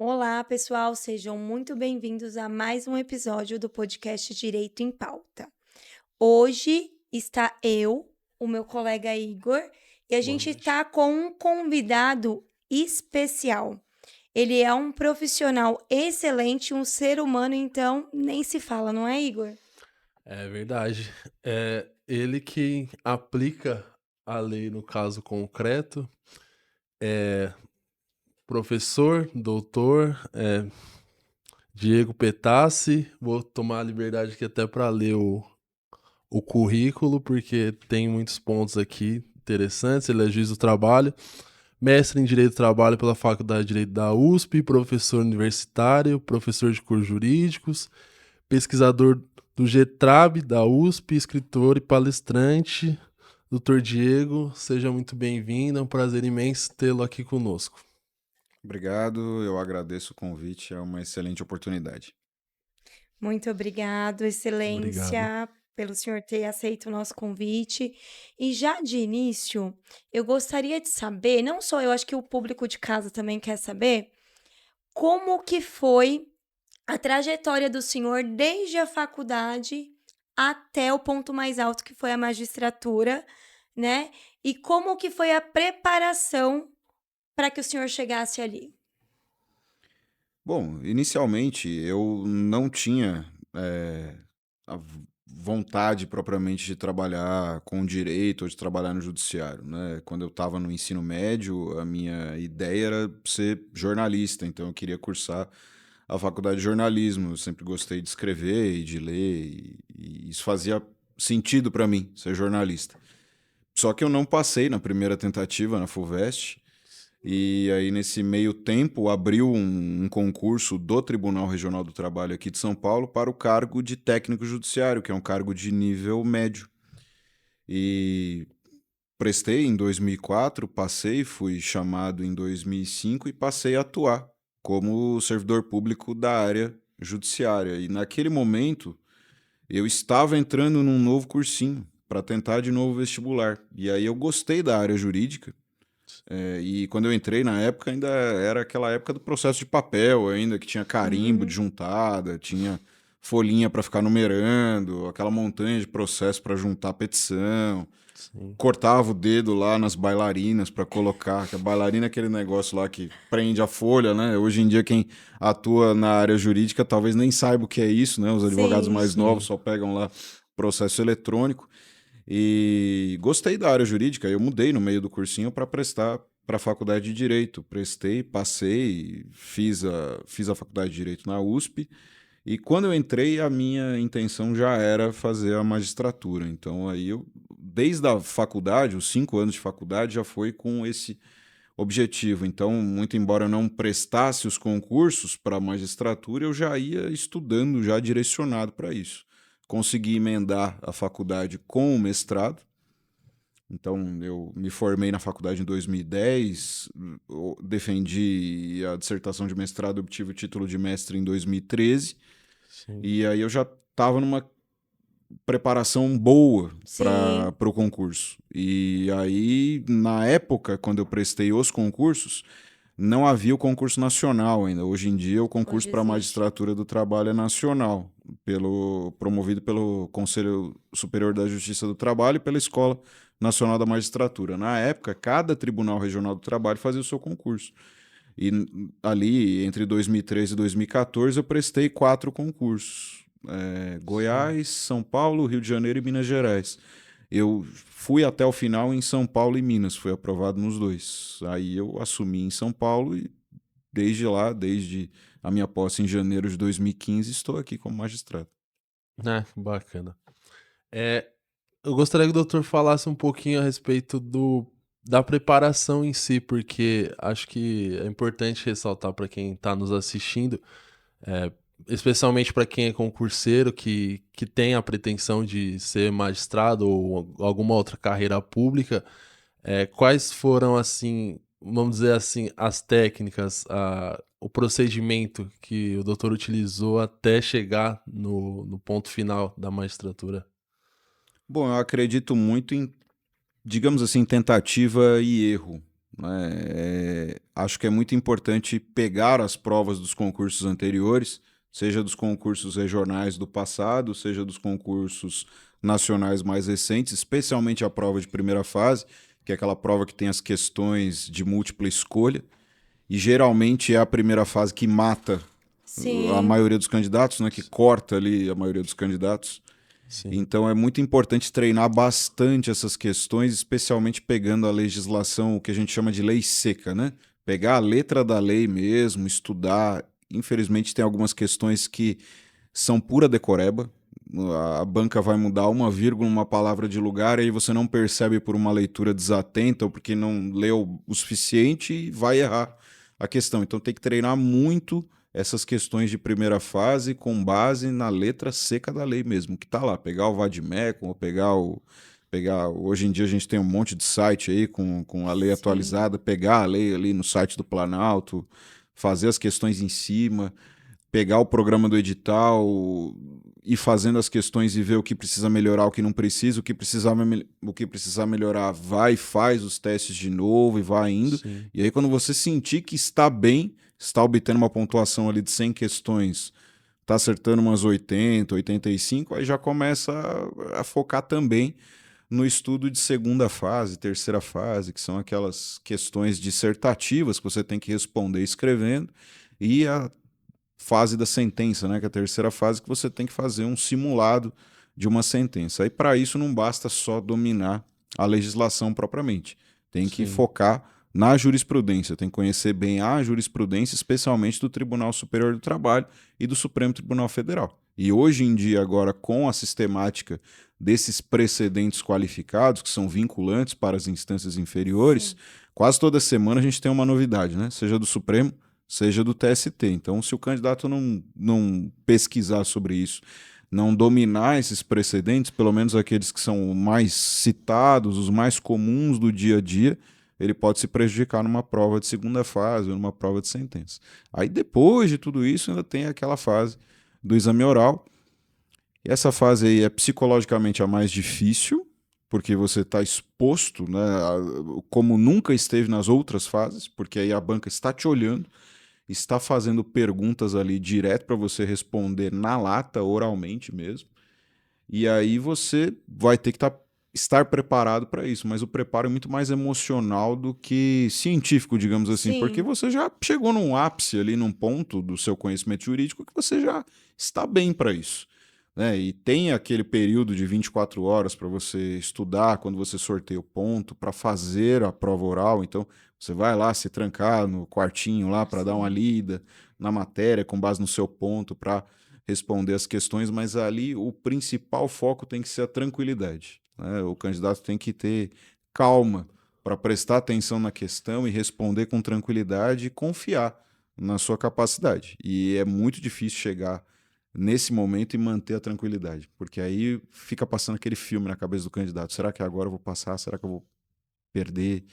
Olá, pessoal, sejam muito bem-vindos a mais um episódio do podcast Direito em Pauta. Hoje está eu, o meu colega Igor, e a Boa gente noite. está com um convidado especial. Ele é um profissional excelente, um ser humano, então nem se fala, não é, Igor? É verdade. É ele que aplica a lei no caso concreto, é professor, doutor, Diego Petassi. Vou tomar a liberdade aqui até para ler o currículo, porque tem muitos pontos aqui interessantes. Ele é juiz do trabalho, mestre em Direito do Trabalho pela Faculdade de Direito da USP, professor universitário, professor de cursos jurídicos, pesquisador do GETRAB da USP, escritor e palestrante. Doutor Diego, seja muito bem-vindo, é um prazer imenso tê-lo aqui conosco. Obrigado, eu agradeço o convite, é uma excelente oportunidade. Muito obrigado, Obrigado. excelência, pelo senhor ter aceito o nosso convite. E já de início, eu gostaria de saber, não só eu, acho que o público de casa também quer saber, como que foi a trajetória do senhor desde a faculdade até o ponto mais alto que foi a magistratura, né? E como que foi a preparação para que o senhor chegasse ali? Bom, inicialmente eu não tinha vontade propriamente de trabalhar com direito ou de trabalhar no judiciário, né? Quando eu estava no ensino médio, a minha ideia era ser jornalista, então eu queria cursar a faculdade de jornalismo. Eu sempre gostei de escrever e de ler, e isso fazia sentido para mim, ser jornalista. Só que eu não passei na primeira tentativa na FUVEST. E aí, nesse meio tempo, abriu um concurso do Tribunal Regional do Trabalho aqui de São Paulo para o cargo de técnico judiciário, que é um cargo de nível médio. E prestei em 2004, passei, fui chamado em 2005 e passei a atuar como servidor público da área judiciária. E naquele momento, eu estava entrando num novo cursinho para tentar de novo vestibular. E aí eu gostei da área jurídica. E quando eu entrei na época, ainda era aquela época do processo de papel, ainda que tinha carimbo de Sim, juntada, tinha folhinha para ficar numerando, aquela montanha de processo para juntar a petição. Sim. Cortava o dedo lá nas bailarinas para colocar, que a bailarina é aquele negócio lá que prende a folha, né? Hoje em dia quem atua na área jurídica talvez nem saiba o que é isso, né? Os advogados sim. mais novos Sim. só pegam lá processo eletrônico. E gostei da área jurídica, eu mudei no meio do cursinho para prestar para a faculdade de Direito. Prestei, passei, fiz a faculdade de Direito na USP. E quando eu entrei, a minha intenção já era fazer a magistratura. Então, aí eu, desde a faculdade, os 5 anos de faculdade, já foi com esse objetivo. Então, muito embora eu não prestasse os concursos para a magistratura, eu já ia estudando, já direcionado para isso. Consegui emendar a faculdade com o mestrado. Então, eu me formei na faculdade em 2010, defendi a dissertação de mestrado, obtive o título de mestre em 2013, Sim. e aí eu já estava numa preparação boa para Sim, o concurso. E aí, na época, quando eu prestei os concursos, não havia o concurso nacional ainda. Hoje em dia, o concurso hoje para a existe. magistratura do trabalho é nacional, promovido pelo Conselho Superior da Justiça do Trabalho e pela Escola Nacional da Magistratura. Na época, cada Tribunal Regional do Trabalho fazia o seu concurso. E ali, entre 2013 e 2014, eu prestei 4 concursos. Sim. Goiás, São Paulo, Rio de Janeiro e Minas Gerais. Eu fui até o final em São Paulo e Minas, fui aprovado nos dois. Aí eu assumi em São Paulo e desde lá, desde a minha posse em janeiro de 2015, estou aqui como magistrado. Bacana. É, eu gostaria que o doutor falasse um pouquinho a respeito da preparação em si, porque acho que é importante ressaltar para quem está nos assistindo, é, especialmente para quem é concurseiro, que tem a pretensão de ser magistrado ou alguma outra carreira pública, quais foram, assim, vamos dizer assim, as técnicas, o procedimento que o doutor utilizou até chegar no ponto final da magistratura? Bom, eu acredito muito em, digamos assim, tentativa e erro, né? Acho que é muito importante pegar as provas dos concursos anteriores, seja dos concursos regionais do passado, seja dos concursos nacionais mais recentes, especialmente a prova de primeira fase, que é aquela prova que tem as questões de múltipla escolha, e geralmente é a primeira fase que mata a Sim, maioria dos candidatos, né, que corta ali a maioria dos candidatos. Sim, Então é muito importante treinar bastante essas questões, especialmente pegando a legislação, o que a gente chama de lei seca, né? Pegar a letra da lei mesmo, estudar. Infelizmente tem algumas questões que são pura decoreba. A banca vai mudar uma vírgula, uma palavra de lugar, e aí você não percebe por uma leitura desatenta ou porque não leu o suficiente e vai errar a questão. Então tem que treinar muito essas questões de primeira fase com base na letra seca da lei mesmo, que está lá. Pegar o Vademecum ou hoje em dia a gente tem um monte de site aí com a lei sim, atualizada, pegar a lei ali no site do Planalto, fazer as questões em cima, pegar o programa do edital, ir fazendo as questões e ver o que precisa melhorar, o que não precisa, o que precisar melhorar, vai e faz os testes de novo e vai indo. sim, E aí, quando você sentir que está bem, está obtendo uma pontuação ali de 100 questões, está acertando umas 80, 85, aí já começa a focar também no estudo de segunda fase, terceira fase, que são aquelas questões dissertativas que você tem que responder escrevendo, e a fase da sentença, né, que é a terceira fase, que você tem que fazer um simulado de uma sentença. Aí, para isso, não basta só dominar a legislação propriamente. Tem que sim, focar na jurisprudência, tem que conhecer bem a jurisprudência, especialmente do Tribunal Superior do Trabalho e do Supremo Tribunal Federal. E hoje em dia, agora, com a sistemática desses precedentes qualificados, que são vinculantes para as instâncias inferiores, sim. quase toda semana a gente tem uma novidade, né? Seja do Supremo, seja do TST. Então, se o candidato não pesquisar sobre isso, não dominar esses precedentes, pelo menos aqueles que são mais citados, os mais comuns do dia a dia, ele pode se prejudicar numa prova de segunda fase ou numa prova de sentença. Aí, depois de tudo isso, ainda tem aquela fase do exame oral. E essa fase aí é psicologicamente a mais difícil, porque você está exposto, né, como nunca esteve nas outras fases, porque aí a banca está te olhando, está fazendo perguntas ali direto para você responder na lata, oralmente mesmo. E aí você vai ter que estar preparado para isso, mas o preparo é muito mais emocional do que científico, digamos assim, porque Sim. você já chegou num ápice ali, num ponto do seu conhecimento jurídico que você já está bem para isso. Né? E tem aquele período de 24 horas para você estudar quando você sorteia o ponto, para fazer a prova oral. Então, você vai lá se trancar no quartinho lá para dar uma Sim. lida na matéria com base no seu ponto para responder as questões, mas ali o principal foco tem que ser a tranquilidade. Né? O candidato tem que ter calma para prestar atenção na questão e responder com tranquilidade e confiar na sua capacidade. E é muito difícil chegar nesse momento e manter a tranquilidade, porque aí fica passando aquele filme na cabeça do candidato. Será que agora eu vou passar? Será que eu vou perder?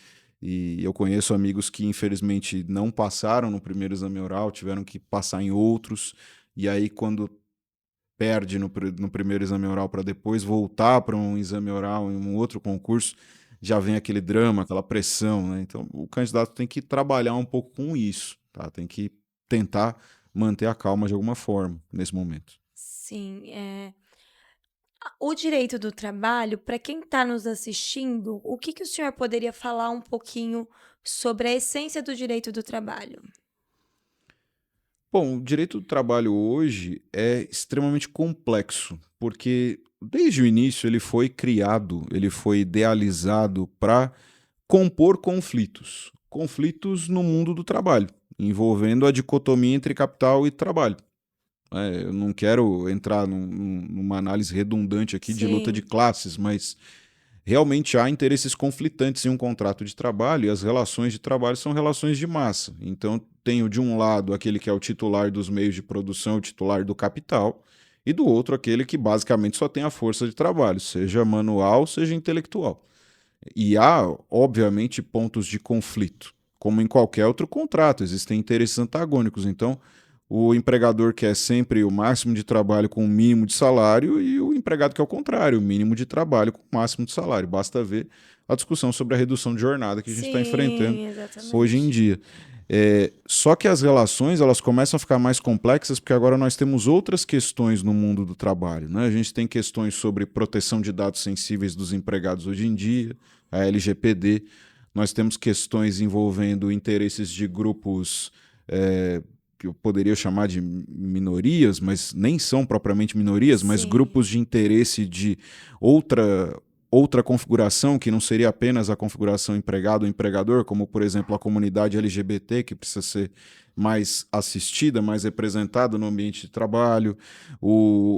E eu conheço amigos que infelizmente não passaram no primeiro exame oral, tiveram que passar em outros, e aí quando perde no primeiro exame oral para depois voltar para um exame oral em um outro concurso, já vem aquele drama, aquela pressão, né? Então o candidato tem que trabalhar um pouco com isso, tá? Tem que tentar manter a calma de alguma forma nesse momento. Sim, o direito do trabalho, para quem está nos assistindo, o que que o senhor poderia falar um pouquinho sobre a essência do direito do trabalho? Bom, o direito do trabalho hoje é extremamente complexo, porque desde o início ele foi criado, ele foi idealizado para compor conflitos. Conflitos no mundo do trabalho, envolvendo a dicotomia entre capital e trabalho. Eu não quero entrar numa análise redundante aqui de luta de Sim, classes, mas realmente há interesses conflitantes em um contrato de trabalho e as relações de trabalho são relações de massa. Então, tenho de um lado aquele que é o titular dos meios de produção, o titular do capital, e do outro aquele que basicamente só tem a força de trabalho, seja manual, seja intelectual. E há, obviamente, pontos de conflito, como em qualquer outro contrato, existem interesses antagônicos. Então, O empregador quer sempre o máximo de trabalho com o mínimo de salário e o empregado quer o contrário, o mínimo de trabalho com o máximo de salário. Basta ver a discussão sobre a redução de jornada que a gente está enfrentando Sim, hoje em exatamente. dia. Só que as relações elas começam a ficar mais complexas porque agora nós temos outras questões no mundo do trabalho, né? A gente tem questões sobre proteção de dados sensíveis dos empregados hoje em dia, a LGPD. Nós temos questões envolvendo interesses de grupos que eu poderia chamar de minorias, mas nem são propriamente minorias, mas Sim, grupos de interesse de outra configuração, que não seria apenas a configuração empregado ou empregador, como, por exemplo, a comunidade LGBT, que precisa ser mais assistida, mais representada no ambiente de trabalho,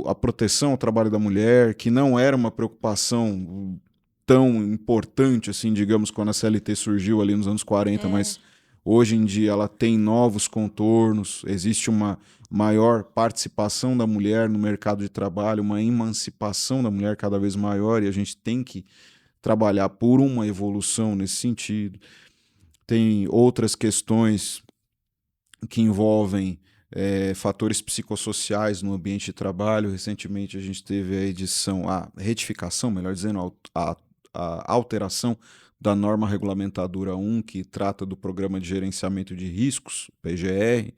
a proteção ao trabalho da mulher, que não era uma preocupação tão importante, assim, digamos, quando a CLT surgiu ali nos anos 40, é. mas hoje em dia ela tem novos contornos, existe uma maior participação da mulher no mercado de trabalho, uma emancipação da mulher cada vez maior e a gente tem que trabalhar por uma evolução nesse sentido. Tem outras questões que envolvem fatores psicossociais no ambiente de trabalho. Recentemente a gente teve a retificação, melhor dizendo, a alteração da norma regulamentadora 1, que trata do Programa de Gerenciamento de Riscos, PGR,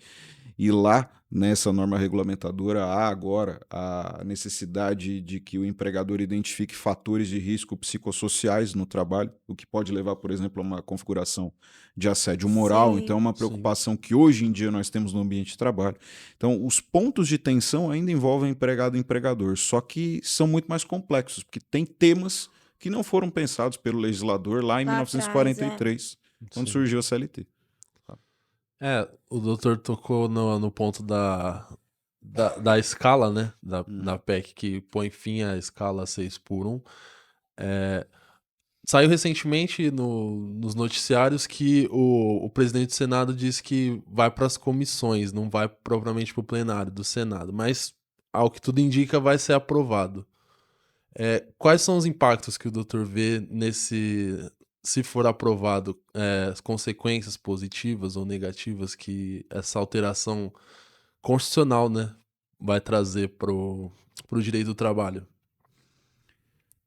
e lá, nessa norma regulamentadora, há agora a necessidade de que o empregador identifique fatores de risco psicossociais no trabalho, o que pode levar, por exemplo, a uma configuração de assédio moral. Então, é Sim. uma Sim. preocupação que hoje em dia nós temos no ambiente de trabalho. Então, os pontos de tensão ainda envolvem empregado e empregador, só que são muito mais complexos, porque tem temas que não foram pensados pelo legislador lá em Lá atrás, é. 1943, quando Sim. surgiu a CLT. O doutor tocou no ponto da escala, né? Da PEC que põe fim à escala 6x1. Saiu recentemente nos noticiários que o presidente do Senado disse que vai para as comissões, não vai propriamente para o plenário do Senado, mas ao que tudo indica vai ser aprovado. Quais são os impactos que o doutor vê se for aprovado, as consequências positivas ou negativas que essa alteração constitucional, né, vai trazer pro direito do trabalho?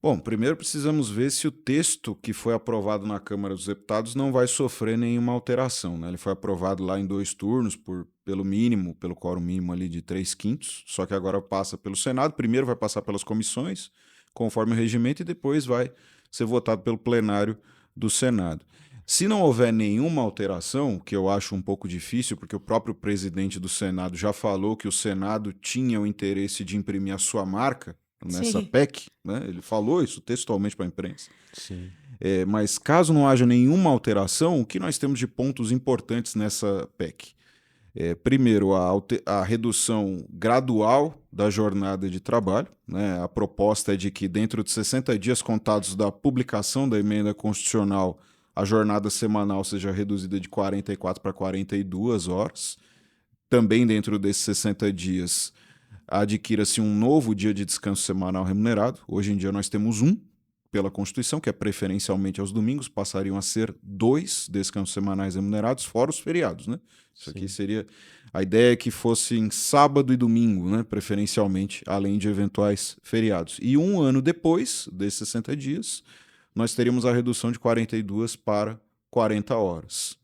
Bom, primeiro precisamos ver se o texto que foi aprovado na Câmara dos Deputados não vai sofrer nenhuma alteração, né? Ele foi aprovado lá em 2 turnos, pelo quórum mínimo ali de 3/5, só que agora passa pelo Senado, primeiro vai passar pelas comissões, conforme o regimento, e depois vai ser votado pelo plenário do Senado. Se não houver nenhuma alteração, que eu acho um pouco difícil, porque o próprio presidente do Senado já falou que o Senado tinha o interesse de imprimir a sua marca nessa Sim. PEC, né? Ele falou isso textualmente para a imprensa. Sim. Mas caso não haja nenhuma alteração, o que nós temos de pontos importantes nessa PEC? Primeiro, a redução gradual da jornada de trabalho, né? A proposta é de que dentro de 60 dias contados da publicação da emenda constitucional, a jornada semanal seja reduzida de 44 para 42 horas. Também dentro desses 60 dias, adquira-se um novo dia de descanso semanal remunerado. Hoje em dia nós temos um pela Constituição, que é preferencialmente aos domingos, passariam a ser 2 descansos semanais remunerados, fora os feriados, né? Isso aqui Sim. seria... A ideia é que fosse em sábado e domingo, né? Preferencialmente, além de eventuais feriados. E um ano depois desses 60 dias, nós teríamos a redução de 42 para 40 horas.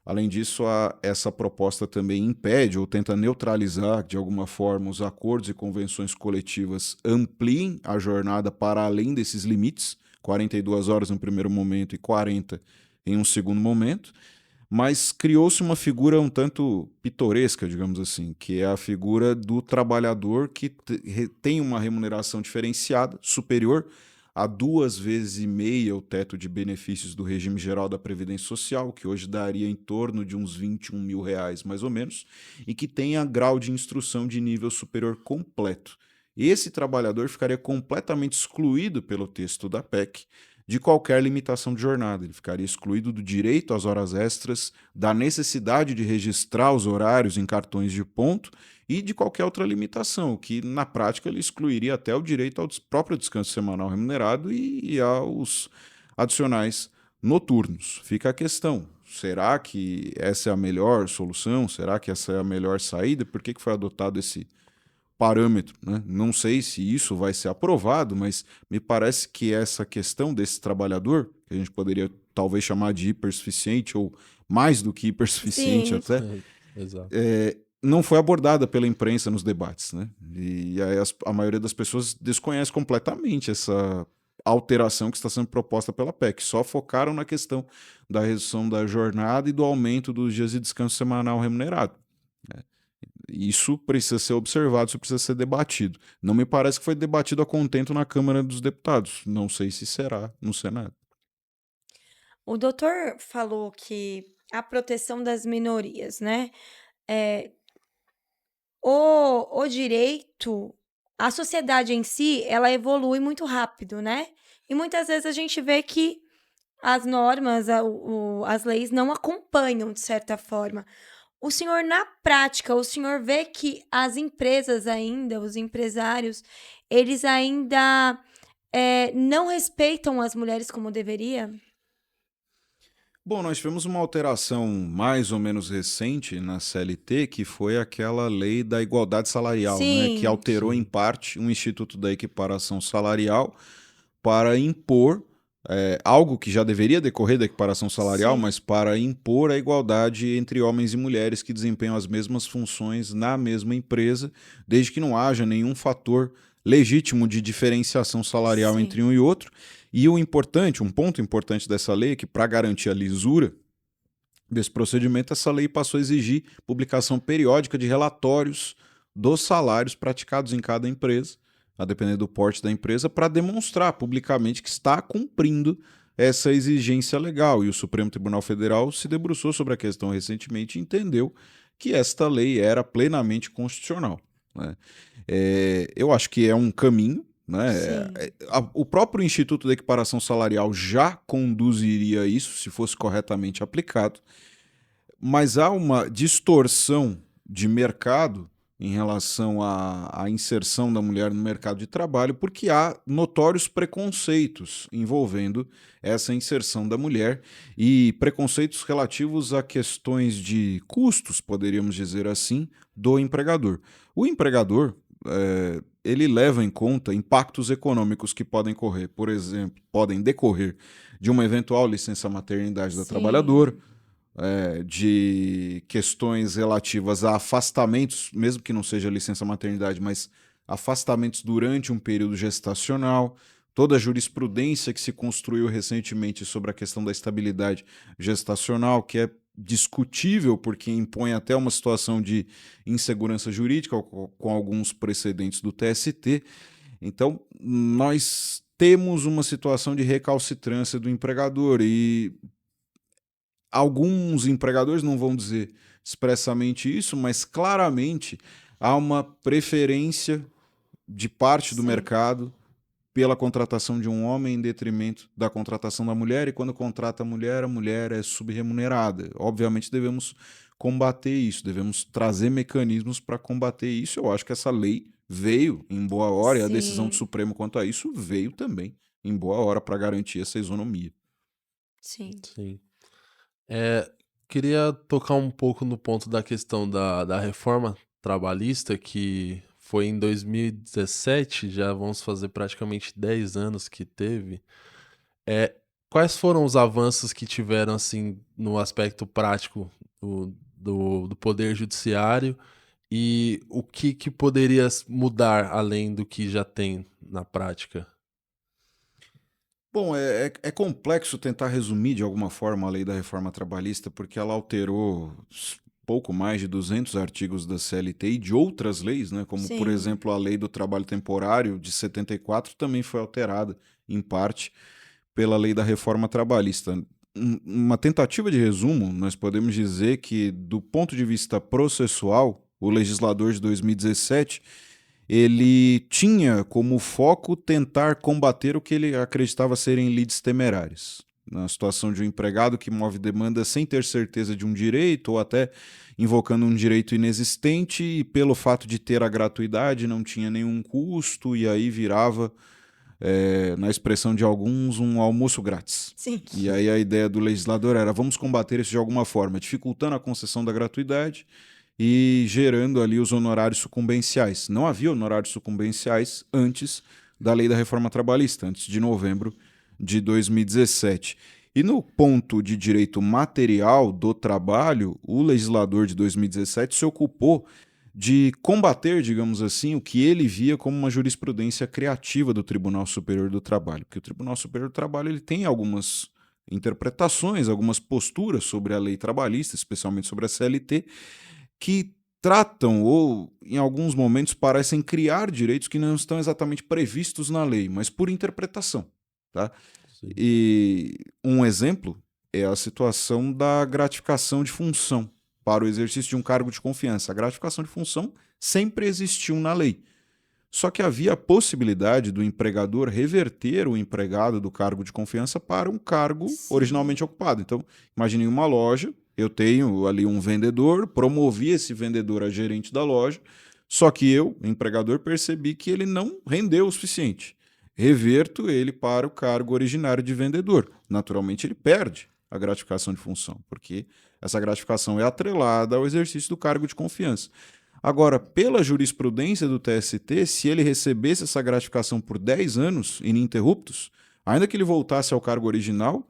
Além disso, essa proposta também impede ou tenta neutralizar, de alguma forma, os acordos e convenções coletivas ampliem a jornada para além desses limites, 42 horas no primeiro momento e 40 em um segundo momento, mas criou-se uma figura um tanto pitoresca, digamos assim, que é a figura do trabalhador que tem uma remuneração diferenciada, superior a 2,5 vezes o teto de benefícios do regime geral da Previdência Social, que hoje daria em torno de uns R$ 21.000, mais ou menos, e que tenha grau de instrução de nível superior completo. Esse trabalhador ficaria completamente excluído pelo texto da PEC de qualquer limitação de jornada. Ele ficaria excluído do direito às horas extras, da necessidade de registrar os horários em cartões de ponto e de qualquer outra limitação, que na prática ele excluiria até o direito ao próprio descanso semanal remunerado e aos adicionais noturnos. Fica a questão, Será que essa é a melhor solução? Será que essa é a melhor saída? Por que foi adotado esse parâmetro, né? Não sei se isso vai ser aprovado, mas me parece que essa questão desse trabalhador, que a gente poderia talvez chamar de hipersuficiente ou mais do que hipersuficiente Sim. até, Exato. não foi abordada pela imprensa nos debates, né? E aí a maioria das pessoas desconhece completamente essa alteração que está sendo proposta pela PEC. Só focaram na questão da redução da jornada e do aumento dos dias de descanso semanal remunerado. Isso precisa ser observado, isso precisa ser debatido. Não me parece que foi debatido a contento na Câmara dos Deputados. Não sei se será no Senado. O doutor falou que a proteção das minorias, né? É, o direito, a sociedade em si, ela evolui muito rápido, né? E muitas vezes a gente vê que as normas, as leis não acompanham de certa forma. O senhor, na prática, o senhor vê que as empresas ainda, os empresários, eles ainda não respeitam as mulheres como deveria? Bom, nós tivemos uma alteração mais ou menos recente na CLT, que foi aquela lei da igualdade salarial, né, que Sim, alterou em Sim. parte um Instituto da Equiparação Salarial para impor algo que já deveria decorrer da equiparação salarial, sim, mas para impor a igualdade entre homens e mulheres que desempenham as mesmas funções na mesma empresa, desde que não haja nenhum fator legítimo de diferenciação salarial sim, entre um e outro. E um ponto importante dessa lei é que, para garantir a lisura desse procedimento, essa lei passou a exigir publicação periódica de relatórios dos salários praticados em cada empresa, a depender do porte da empresa, para demonstrar publicamente que está cumprindo essa exigência legal. E o Supremo Tribunal Federal se debruçou sobre a questão recentemente e entendeu que esta lei era plenamente constitucional, né? Eu acho que é um caminho, né? sim, O próprio Instituto da Equiparação Salarial já conduziria isso, se fosse corretamente aplicado, mas há uma distorção de mercado em relação à inserção da mulher no mercado de trabalho, porque há notórios preconceitos envolvendo essa inserção da mulher e preconceitos relativos a questões de custos, poderíamos dizer assim, do empregador. O empregador, ele leva em conta impactos econômicos que podem correr, por exemplo, podem decorrer de uma eventual licença maternidade da trabalhadora, sim, de questões relativas a afastamentos, mesmo que não seja licença maternidade, mas afastamentos durante um período gestacional, toda a jurisprudência que se construiu recentemente sobre a questão da estabilidade gestacional, que é discutível porque impõe até uma situação de insegurança jurídica com alguns precedentes do TST. Então, nós temos uma situação de recalcitrância do empregador e alguns empregadores não vão dizer expressamente isso, mas claramente há uma preferência de parte do sim, mercado pela contratação de um homem em detrimento da contratação da mulher, e quando contrata a mulher é subremunerada. Obviamente devemos combater isso, devemos trazer mecanismos para combater isso. Eu acho que essa lei veio em boa hora, e a decisão do sim, Supremo quanto a isso veio também em boa hora para garantir essa isonomia. sim. Sim. É, queria tocar um pouco no ponto da questão da reforma trabalhista, que foi em 2017, já vamos fazer praticamente 10 anos que teve. É, quais foram os avanços que tiveram, assim, no aspecto prático do Poder Judiciário e o que poderia mudar além do que já tem na prática? Bom, é complexo tentar resumir de alguma forma a lei da reforma trabalhista, porque ela alterou pouco mais de 200 artigos da CLT e de outras leis, né? Como, por Sim, exemplo, a lei do trabalho temporário de 74 também foi alterada, em parte, pela lei da reforma trabalhista. Uma tentativa de resumo, nós podemos dizer que, do ponto de vista processual, o legislador de 2017 ele tinha como foco tentar combater o que ele acreditava serem lides temerários. Na situação de um empregado que move demanda sem ter certeza de um direito ou até invocando um direito inexistente e pelo fato de ter a gratuidade não tinha nenhum custo e aí virava na expressão de alguns, um almoço grátis. Sim. E aí a ideia do legislador era: vamos combater isso de alguma forma, dificultando a concessão da gratuidade e gerando ali os honorários sucumbenciais. Não havia honorários sucumbenciais antes da lei da reforma trabalhista, antes de novembro de 2017. E no ponto de direito material do trabalho, o legislador de 2017 se ocupou de combater, digamos assim, o que ele via como uma jurisprudência criativa do Tribunal Superior do Trabalho. Porque o Tribunal Superior do Trabalho ele tem algumas interpretações, algumas posturas sobre a lei trabalhista, especialmente sobre a CLT, que tratam ou, em alguns momentos, parecem criar direitos que não estão exatamente previstos na lei, mas por interpretação. Tá? Sim. E um exemplo é a situação da gratificação de função para o exercício de um cargo de confiança. A gratificação de função sempre existiu na lei. Só que havia a possibilidade do empregador reverter o empregado do cargo de confiança para um cargo Sim. originalmente ocupado. Então, imagine uma loja, eu tenho ali um vendedor, promovi esse vendedor a gerente da loja, só que eu, empregador, percebi que ele não rendeu o suficiente. Reverto ele para o cargo originário de vendedor. Naturalmente, ele perde a gratificação de função, porque essa gratificação é atrelada ao exercício do cargo de confiança. Agora, pela jurisprudência do TST, se ele recebesse essa gratificação por 10 anos ininterruptos, ainda que ele voltasse ao cargo original,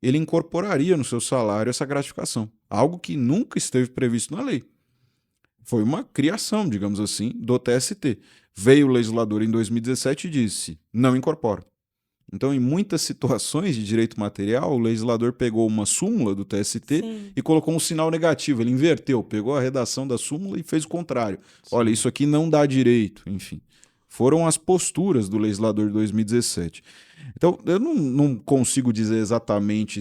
ele incorporaria no seu salário essa gratificação, algo que nunca esteve previsto na lei. Foi uma criação, digamos assim, do TST. Veio o legislador em 2017 e disse: não incorpora. Então, em muitas situações de direito material, o legislador pegou uma súmula do TST Sim. e colocou um sinal negativo. Ele inverteu, pegou a redação da súmula e fez o contrário. Olha, isso aqui não dá direito. Enfim, foram as posturas do legislador de 2017. Então, eu não consigo dizer exatamente,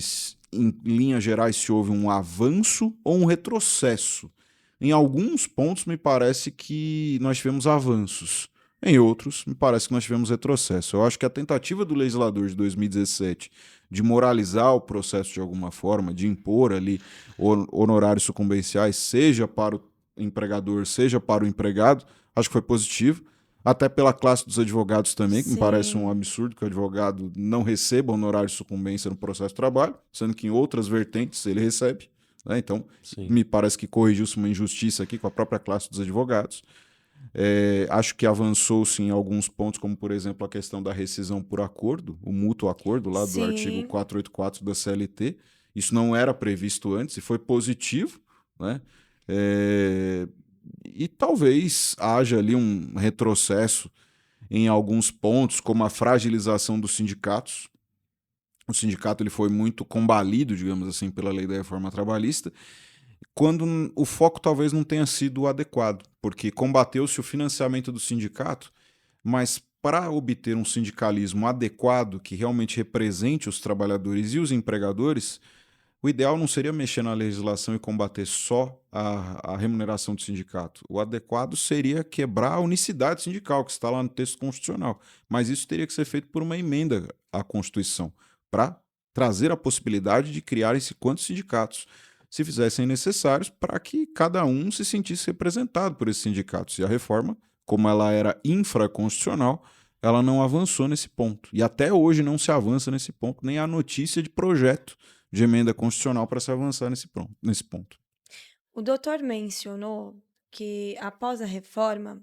em linhas gerais, se houve um avanço ou um retrocesso. Em alguns pontos, me parece que nós tivemos avanços. Em outros, me parece que nós tivemos retrocesso. Eu acho que a tentativa do legislador de 2017 de moralizar o processo de alguma forma, de impor ali honorários sucumbenciais, seja para o empregador, seja para o empregado, acho que foi positivo. Até pela classe dos advogados também, que me parece um Sim. absurdo que o advogado não receba honorário de sucumbência no processo de trabalho, sendo que em outras vertentes ele recebe. Né? Então, Sim. me parece que corrigiu-se uma injustiça aqui com a própria classe dos advogados. Acho que avançou-se em alguns pontos, como, por exemplo, a questão da rescisão por acordo, o mútuo acordo lá do artigo Sim. 484 da CLT. Isso não era previsto antes e foi positivo, né? E talvez haja ali um retrocesso em alguns pontos, como a fragilização dos sindicatos. O sindicato ele foi muito combalido, digamos assim, pela lei da reforma trabalhista, quando o foco talvez não tenha sido adequado, porque combateu-se o financiamento do sindicato, mas para obter um sindicalismo adequado que realmente represente os trabalhadores e os empregadores, o ideal não seria mexer na legislação e combater só a remuneração do sindicato. O adequado seria quebrar a unicidade sindical, que está lá no texto constitucional. Mas isso teria que ser feito por uma emenda à Constituição, para trazer a possibilidade de criarem-se quantos sindicatos se fizessem necessários para que cada um se sentisse representado por esses sindicatos. E a reforma, como ela era infraconstitucional, ela não avançou nesse ponto. E até hoje não se avança nesse ponto, nem há notícia de projeto de emenda constitucional para se avançar nesse ponto. O doutor mencionou que após a reforma,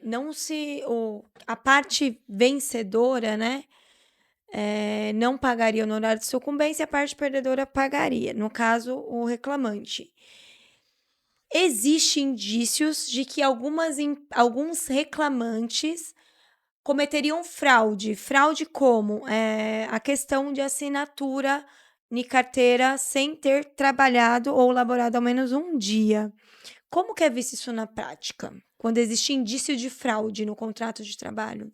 não se a parte vencedora, né, não pagaria honorário de sucumbência, a parte perdedora pagaria, no caso, o reclamante. Existem indícios de que alguns reclamantes cometeriam fraude. Fraude como? A questão de assinatura em carteira sem ter trabalhado ou laborado ao menos um dia. Como que é visto isso na prática, quando existe indício de fraude no contrato de trabalho?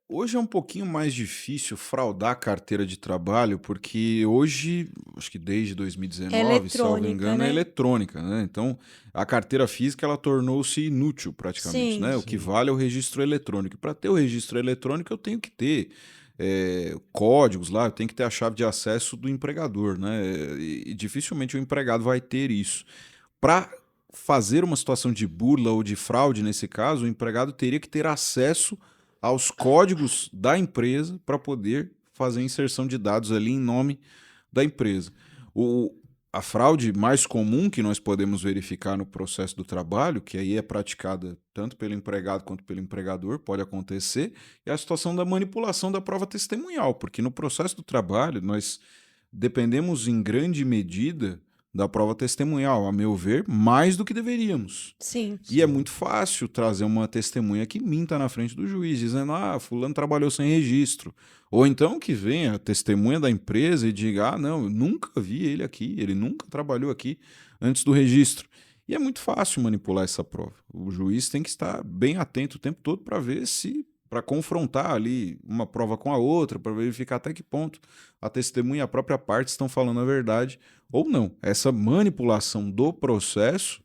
Hoje é um pouquinho mais difícil fraudar a carteira de trabalho, porque hoje, acho que desde É 2019, salvo eletrônica, engano, é né? eletrônica, né? Então, a carteira física ela tornou-se inútil praticamente, Sim. né? O que Sim. vale é o registro eletrônico. Para ter o registro eletrônico, eu tenho que ter códigos lá, eu tenho que ter a chave de acesso do empregador, né? E dificilmente o empregado vai ter isso. Para fazer uma situação de burla ou de fraude nesse caso, o empregado teria que ter acesso aos códigos da empresa para poder fazer a inserção de dados ali em nome da empresa. A fraude mais comum que nós podemos verificar no processo do trabalho, que aí é praticada tanto pelo empregado quanto pelo empregador, pode acontecer, é a situação da manipulação da prova testemunhal, porque no processo do trabalho nós dependemos em grande medida da prova testemunhal, a meu ver, mais do que deveríamos. Sim. E é muito fácil trazer uma testemunha que minta na frente do juiz, dizendo, fulano trabalhou sem registro. Ou então que venha a testemunha da empresa e diga, não, eu nunca vi ele aqui, ele nunca trabalhou aqui antes do registro. E é muito fácil manipular essa prova. O juiz tem que estar bem atento o tempo todo para ver se, para confrontar ali uma prova com a outra, para verificar até que ponto a testemunha e a própria parte estão falando a verdade ou não. Essa manipulação do processo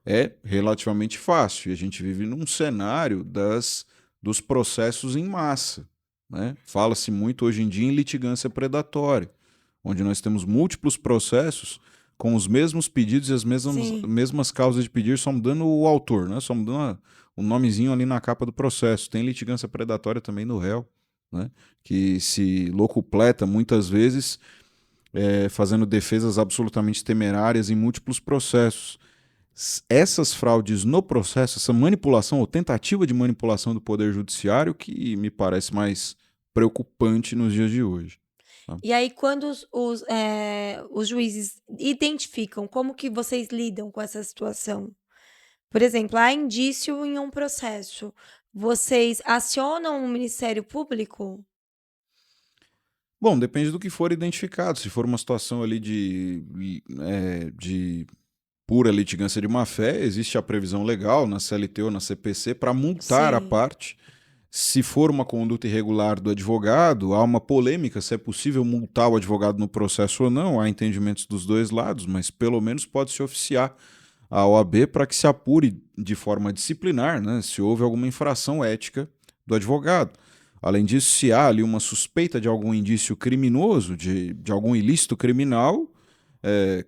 é relativamente fácil. E a gente vive num cenário dos processos em massa, né? Fala-se muito hoje em dia em litigância predatória, onde nós temos múltiplos processos com os mesmos pedidos e as mesmas causas de pedir, só mudando o autor, né? Só mudando o nomezinho ali na capa do processo. Tem litigância predatória também no réu, né? Que se locupleta muitas vezes fazendo defesas absolutamente temerárias em múltiplos processos. Essas fraudes no processo, essa manipulação ou tentativa de manipulação do Poder Judiciário que me parece mais preocupante nos dias de hoje. Tá? E aí, quando os juízes identificam, como que vocês lidam com essa situação? Por exemplo, há indício em um processo. Vocês acionam o Ministério Público? Bom, depende do que for identificado. Se for uma situação ali de pura litigância de má-fé, existe a previsão legal na CLT ou na CPC para multar a Sim. parte. Se for uma conduta irregular do advogado, há uma polêmica se é possível multar o advogado no processo ou não. Há entendimentos dos dois lados, mas pelo menos pode-se oficiar a OAB para que se apure de forma disciplinar, né, se houve alguma infração ética do advogado. Além disso, se há ali uma suspeita de algum indício criminoso, de algum ilícito criminal,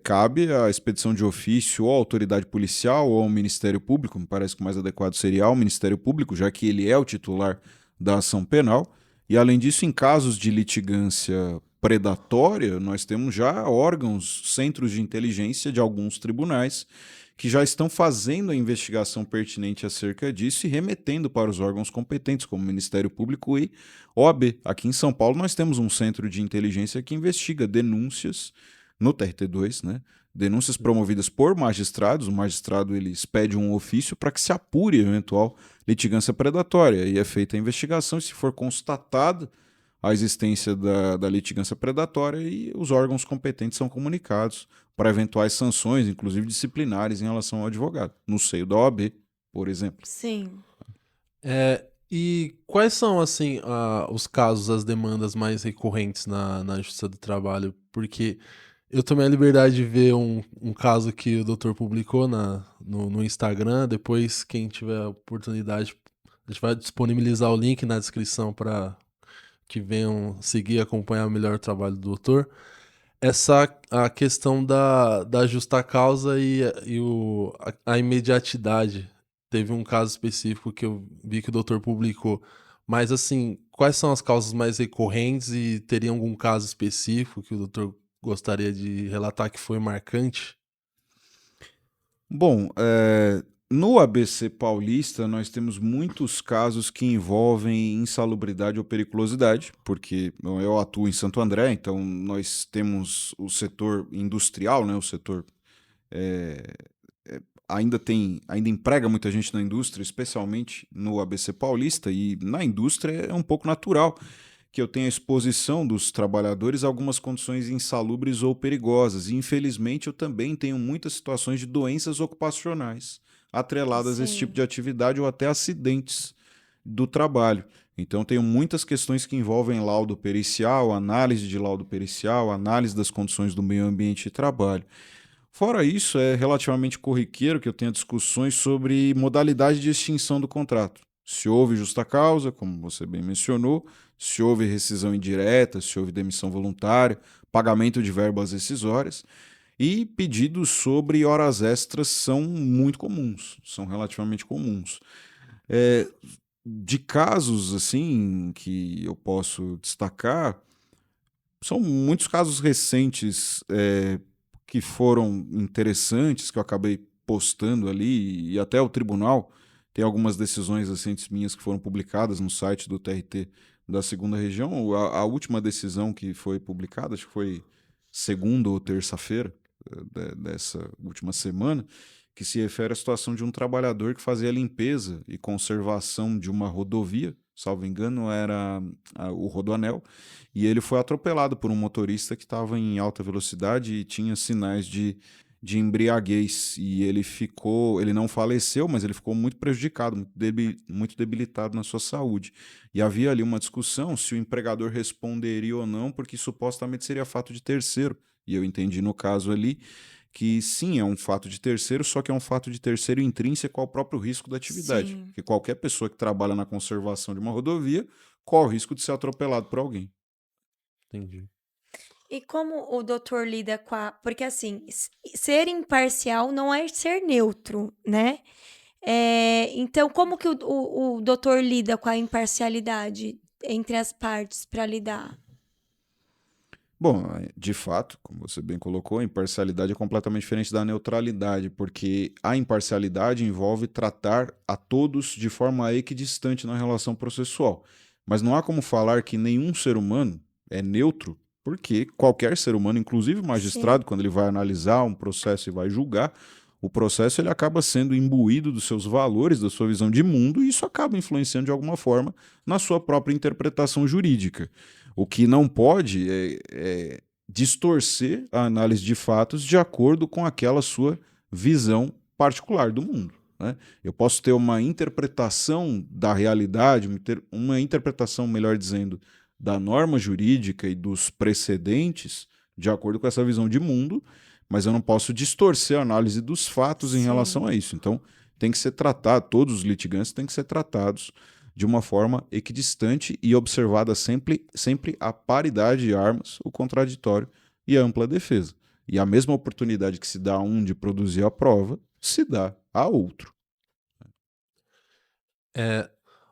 cabe a expedição de ofício ou à autoridade policial ou ao Ministério Público, me parece que o mais adequado seria ao Ministério Público, já que ele é o titular da ação penal. E, além disso, em casos de litigância predatória, nós temos já órgãos, centros de inteligência de alguns tribunais que já estão fazendo a investigação pertinente acerca disso e remetendo para os órgãos competentes, como o Ministério Público e OAB. Aqui em São Paulo nós temos um centro de inteligência que investiga denúncias no TRT2, né? Denúncias promovidas por magistrados. O magistrado ele expede um ofício para que se apure eventual litigância predatória e é feita a investigação e, se for constatada a existência da litigância predatória, e os órgãos competentes são comunicados para eventuais sanções, inclusive disciplinares, em relação ao advogado, no seio da OAB, por exemplo. Sim. E quais são, assim, os casos, as demandas mais recorrentes na Justiça do Trabalho? Porque eu tomei a liberdade de ver um caso que o doutor publicou no Instagram. Depois, quem tiver a oportunidade, a gente vai disponibilizar o link na descrição para que venham seguir e acompanhar melhor o trabalho do doutor. A questão da justa causa e a imediatidade. Teve um caso específico que eu vi que o doutor publicou. Mas, assim, quais são as causas mais recorrentes e teria algum caso específico que o doutor gostaria de relatar que foi marcante? Bom, no ABC Paulista nós temos muitos casos que envolvem insalubridade ou periculosidade, porque eu atuo em Santo André, então nós temos o setor industrial, né, o setor ainda emprega muita gente na indústria, especialmente no ABC Paulista, e na indústria é um pouco natural que eu tenha a exposição dos trabalhadores a algumas condições insalubres ou perigosas. E, infelizmente, eu também tenho muitas situações de doenças ocupacionais atreladas a esse tipo Sim. de atividade ou até acidentes do trabalho. Então, tenho muitas questões que envolvem laudo pericial, análise de laudo pericial, análise das condições do meio ambiente de trabalho. Fora isso, é relativamente corriqueiro que eu tenha discussões sobre modalidade de extinção do contrato. Se houve justa causa, como você bem mencionou, se houve rescisão indireta, se houve demissão voluntária, pagamento de verbas rescisórias, e pedidos sobre horas extras são muito comuns, são relativamente comuns. de casos assim que eu posso destacar, são muitos casos recentes que foram interessantes, que eu acabei postando ali, e até o tribunal tem algumas decisões recentes minhas que foram publicadas no site do TRT da segunda região. A última decisão que foi publicada, acho que foi segunda ou terça-feira dessa última semana, que se refere à situação de um trabalhador que fazia limpeza e conservação de uma rodovia, salvo engano, era o Rodoanel, e ele foi atropelado por um motorista que estava em alta velocidade e tinha sinais de embriaguez. E ele não faleceu, mas ele ficou muito prejudicado, muito debilitado na sua saúde. E havia ali uma discussão se o empregador responderia ou não, porque supostamente seria fato de terceiro. E eu entendi no caso ali que sim, é um fato de terceiro, só que é um fato de terceiro intrínseco ao próprio risco da atividade. Sim. Porque qualquer pessoa que trabalha na conservação de uma rodovia corre o risco de ser atropelado por alguém. Entendi. E como o doutor lida com a. Porque, assim, ser imparcial não é ser neutro, né? Então, como que o doutor lida com a imparcialidade entre as partes para lidar? Bom, de fato, como você bem colocou, a imparcialidade é completamente diferente da neutralidade, porque a imparcialidade envolve tratar a todos de forma equidistante na relação processual. Mas não há como falar que nenhum ser humano é neutro, porque qualquer ser humano, inclusive o Sim, magistrado, quando ele vai analisar um processo e vai julgar, o processo ele acaba sendo imbuído dos seus valores, da sua visão de mundo, e isso acaba influenciando de alguma forma na sua própria interpretação jurídica. O que não pode é distorcer a análise de fatos de acordo com aquela sua visão particular do mundo, né? Eu posso ter uma interpretação da realidade, uma interpretação, melhor dizendo, da norma jurídica e dos precedentes de acordo com essa visão de mundo, mas eu não posso distorcer a análise dos fatos em relação sim, a isso. Então, tem que ser tratado, todos os litigantes têm que ser tratados de uma forma equidistante e observada sempre a paridade de armas, o contraditório e a ampla defesa. E a mesma oportunidade que se dá a um de produzir a prova, se dá a outro. É,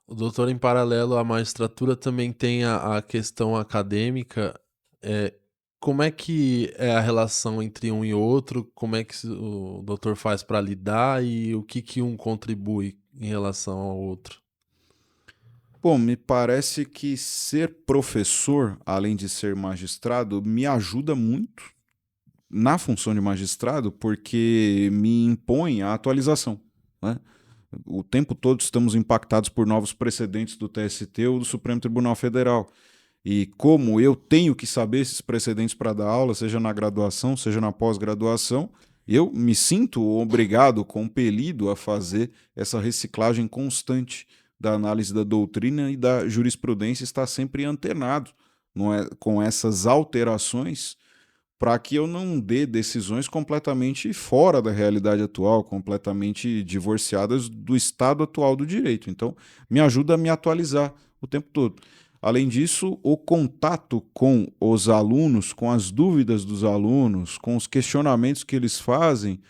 o doutor, em paralelo à magistratura, também tem a questão acadêmica. É, como é que é a relação entre um e outro? Como é que o doutor faz para lidar e o que um contribui em relação ao outro? Bom, me parece que ser professor, além de ser magistrado, me ajuda muito na função de magistrado, porque me impõe a atualização, né? O tempo todo estamos impactados por novos precedentes do TST ou do Supremo Tribunal Federal. E como eu tenho que saber esses precedentes para dar aula, seja na graduação, seja na pós-graduação, eu me sinto obrigado, compelido a fazer essa reciclagem constante da análise da doutrina e da jurisprudência, estar sempre antenado, não é, com essas alterações, para que eu não dê decisões completamente fora da realidade atual, completamente divorciadas do estado atual do direito. Então, me ajuda a me atualizar o tempo todo. Além disso, o contato com os alunos, com as dúvidas dos alunos, com os questionamentos que eles fazem,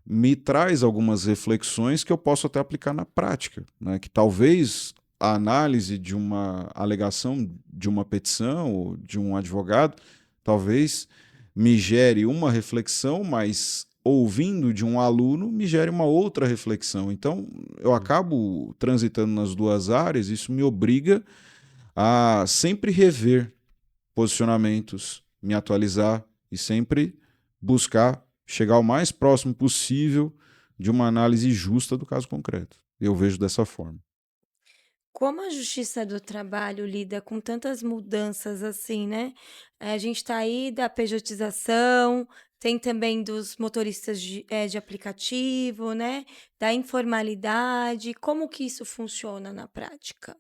me traz algumas reflexões que eu posso até aplicar na prática, né? Que talvez a análise de uma alegação, de uma petição ou de um advogado, talvez me gere uma reflexão, mas ouvindo de um aluno me gere uma outra reflexão. Então, eu acabo transitando nas duas áreas, isso me obriga a sempre rever posicionamentos, me atualizar e sempre buscar chegar o mais próximo possível de uma análise justa do caso concreto. Eu vejo dessa forma. como a Justiça do Trabalho lida com tantas mudanças assim, né? A gente tá aí da pejotização, tem também dos motoristas de aplicativo, né? Da informalidade. Como que isso funciona na prática?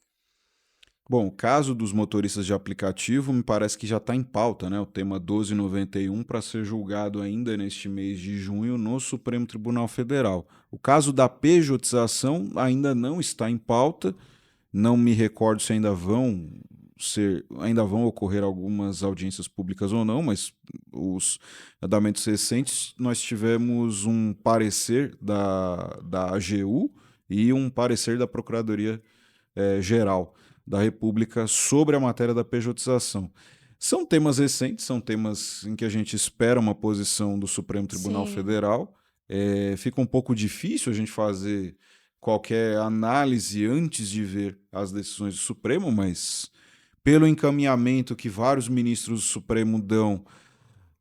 Bom, o caso dos motoristas de aplicativo me parece que já está em pauta, né? O tema 1291 para ser julgado ainda neste mês de junho no Supremo Tribunal Federal. O caso da pejotização ainda não está em pauta. Não me recordo se ainda vão ocorrer algumas audiências públicas ou não, mas os andamentos recentes nós tivemos um parecer da AGU e um parecer da Procuradoria Geral da República sobre a matéria da pejotização. São temas recentes, são temas em que a gente espera uma posição do Supremo Tribunal Sim, Federal. Fica um pouco difícil a gente fazer qualquer análise antes de ver as decisões do Supremo, mas pelo encaminhamento que vários ministros do Supremo dão,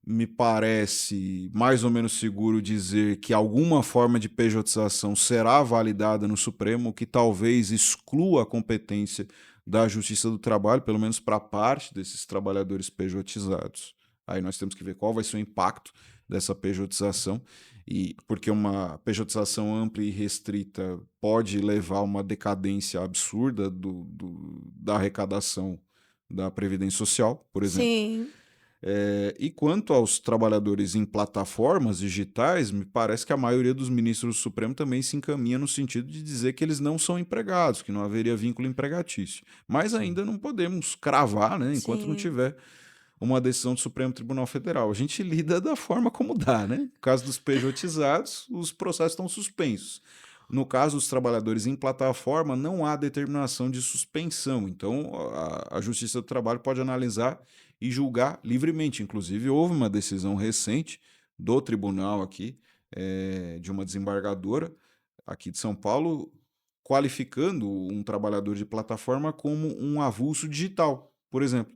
me parece mais ou menos seguro dizer que alguma forma de pejotização será validada no Supremo, o que talvez exclua a competência da Justiça do Trabalho, pelo menos para parte desses trabalhadores pejotizados. Aí nós temos que ver qual vai ser o impacto dessa pejotização, e porque uma pejotização ampla e restrita pode levar a uma decadência absurda da arrecadação da Previdência Social, por exemplo. sim, E quanto aos trabalhadores em plataformas digitais, me parece que a maioria dos ministros do Supremo também se encaminha no sentido de dizer que eles não são empregados, que não haveria vínculo empregatício. Mas Sim. ainda não podemos cravar, né, enquanto não sim, tiver uma decisão do Supremo Tribunal Federal. A gente lida da forma como dá, né? No caso dos pejotizados, os processos estão suspensos. No caso dos trabalhadores em plataforma, não há determinação de suspensão. Então, a Justiça do Trabalho pode analisar e julgar livremente. Inclusive, houve uma decisão recente do tribunal aqui, de uma desembargadora aqui de São Paulo, qualificando um trabalhador de plataforma como um avulso digital, por exemplo.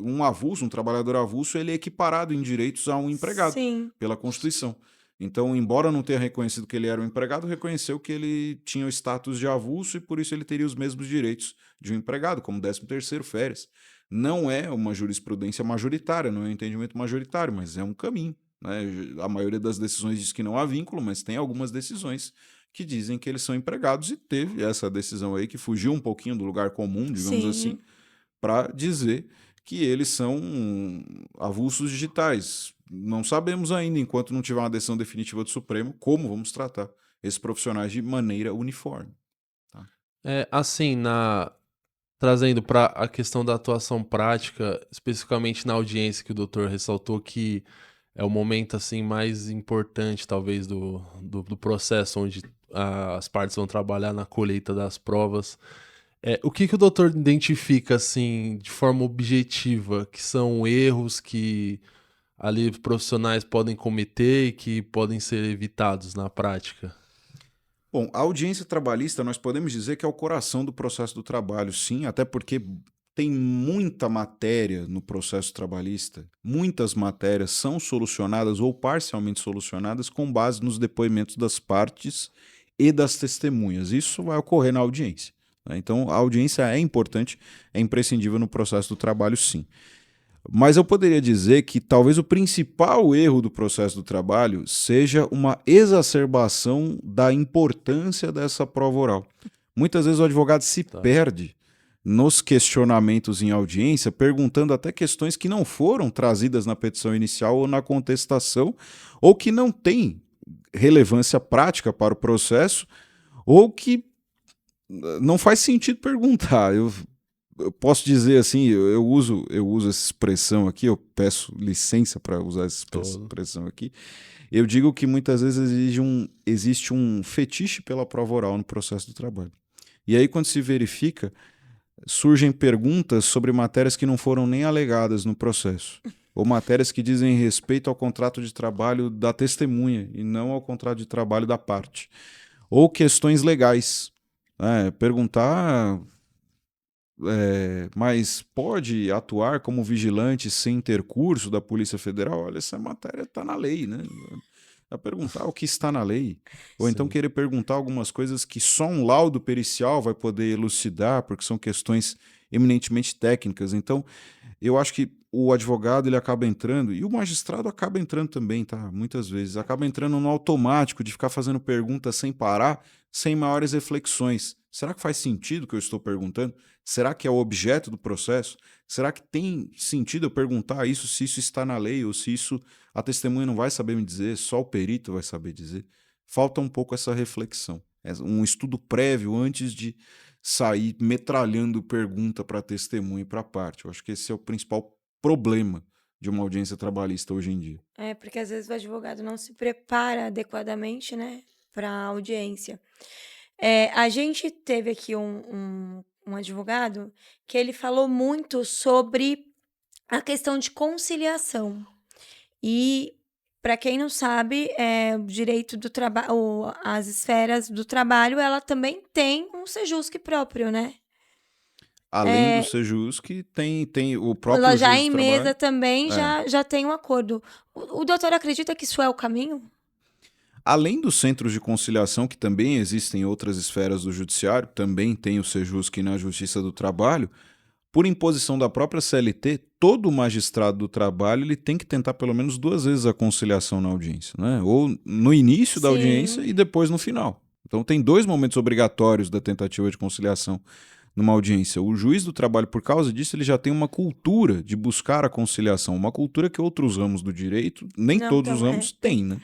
Um avulso, um trabalhador avulso, ele é equiparado em direitos a um empregado sim, pela Constituição. Então, embora não tenha reconhecido que ele era um empregado, reconheceu que ele tinha o status de avulso e por isso ele teria os mesmos direitos de um empregado, como 13º, férias. Não é uma jurisprudência majoritária, não é um entendimento majoritário, mas é um caminho, né? A maioria das decisões diz que não há vínculo, mas tem algumas decisões que dizem que eles são empregados, e teve essa decisão aí que fugiu um pouquinho do lugar comum, digamos assim, sim. para dizer que eles são avulsos digitais. Não sabemos ainda, enquanto não tiver uma decisão definitiva do Supremo, como vamos tratar esses profissionais de maneira uniforme. Tá? Assim, trazendo para a questão da atuação prática, especificamente na audiência que o doutor ressaltou que é o momento assim mais importante, talvez, do processo onde as partes vão trabalhar na colheita das provas. O que o doutor identifica, assim, de forma objetiva, que são erros que ali os profissionais podem cometer e que podem ser evitados na prática? Bom, a audiência trabalhista nós podemos dizer que é o coração do processo do trabalho, sim, até porque tem muita matéria no processo trabalhista. Muitas matérias são solucionadas ou parcialmente solucionadas com base nos depoimentos das partes e das testemunhas. Isso vai ocorrer na audiência, né? Então, a audiência é importante, é imprescindível no processo do trabalho, sim. Mas eu poderia dizer que talvez o principal erro do processo do trabalho seja uma exacerbação da importância dessa prova oral. Muitas vezes o advogado se Tá. perde nos questionamentos em audiência, perguntando até questões que não foram trazidas na petição inicial ou na contestação, ou que não têm relevância prática para o processo, ou que não faz sentido perguntar. Eu posso dizer assim, eu uso essa expressão aqui, eu peço licença para usar essa Todo. expressão aqui. Eu digo que muitas vezes existe um fetiche pela prova oral no processo do trabalho. E aí, quando se verifica, surgem perguntas sobre matérias que não foram nem alegadas no processo, ou matérias que dizem respeito ao contrato de trabalho da testemunha e não ao contrato de trabalho da parte, ou questões legais. Perguntar, mas pode atuar como vigilante sem ter curso da Polícia Federal? Olha, essa matéria está na lei, né? A perguntar o que está na lei. Ou então Sim. querer perguntar algumas coisas que só um laudo pericial vai poder elucidar, porque são questões eminentemente técnicas. Então, eu acho que o advogado ele acaba entrando, e o magistrado acaba entrando também, tá? Muitas vezes. Acaba entrando no automático de ficar fazendo perguntas sem parar, sem maiores reflexões. Será que faz sentido o que eu estou perguntando? Será que é o objeto do processo? Será que tem sentido eu perguntar isso, se isso está na lei, ou se isso a testemunha não vai saber me dizer, só o perito vai saber dizer? Falta um pouco essa reflexão. Um estudo prévio antes de sair metralhando pergunta para testemunha e para parte. Eu acho que esse é o principal problema de uma audiência trabalhista hoje em dia. É, porque às vezes o advogado não se prepara adequadamente, né, para a audiência. A gente teve aqui um advogado que ele falou muito sobre a questão de conciliação. E, para quem não sabe, o direito do trabalho, as esferas do trabalho, ela também tem um sejusque próprio, né? Além do É, Sejusc, tem o ela próprio já juiz em do mesa trabalho. também É. já tem um acordo. O doutor acredita que isso é o caminho? Além dos centros de conciliação, que também existem em outras esferas do judiciário, também tem o Sejusc na Justiça do Trabalho, por imposição da própria CLT, todo magistrado do trabalho ele tem que tentar pelo menos 2 vezes a conciliação na audiência, né? Ou no início da audiência Sim, e depois no final. Então tem 2 momentos obrigatórios da tentativa de conciliação numa audiência. O juiz do trabalho, por causa disso, ele já tem uma cultura de buscar a conciliação, uma cultura que outros ramos do direito, nem não, todos os então, ramos têm, né?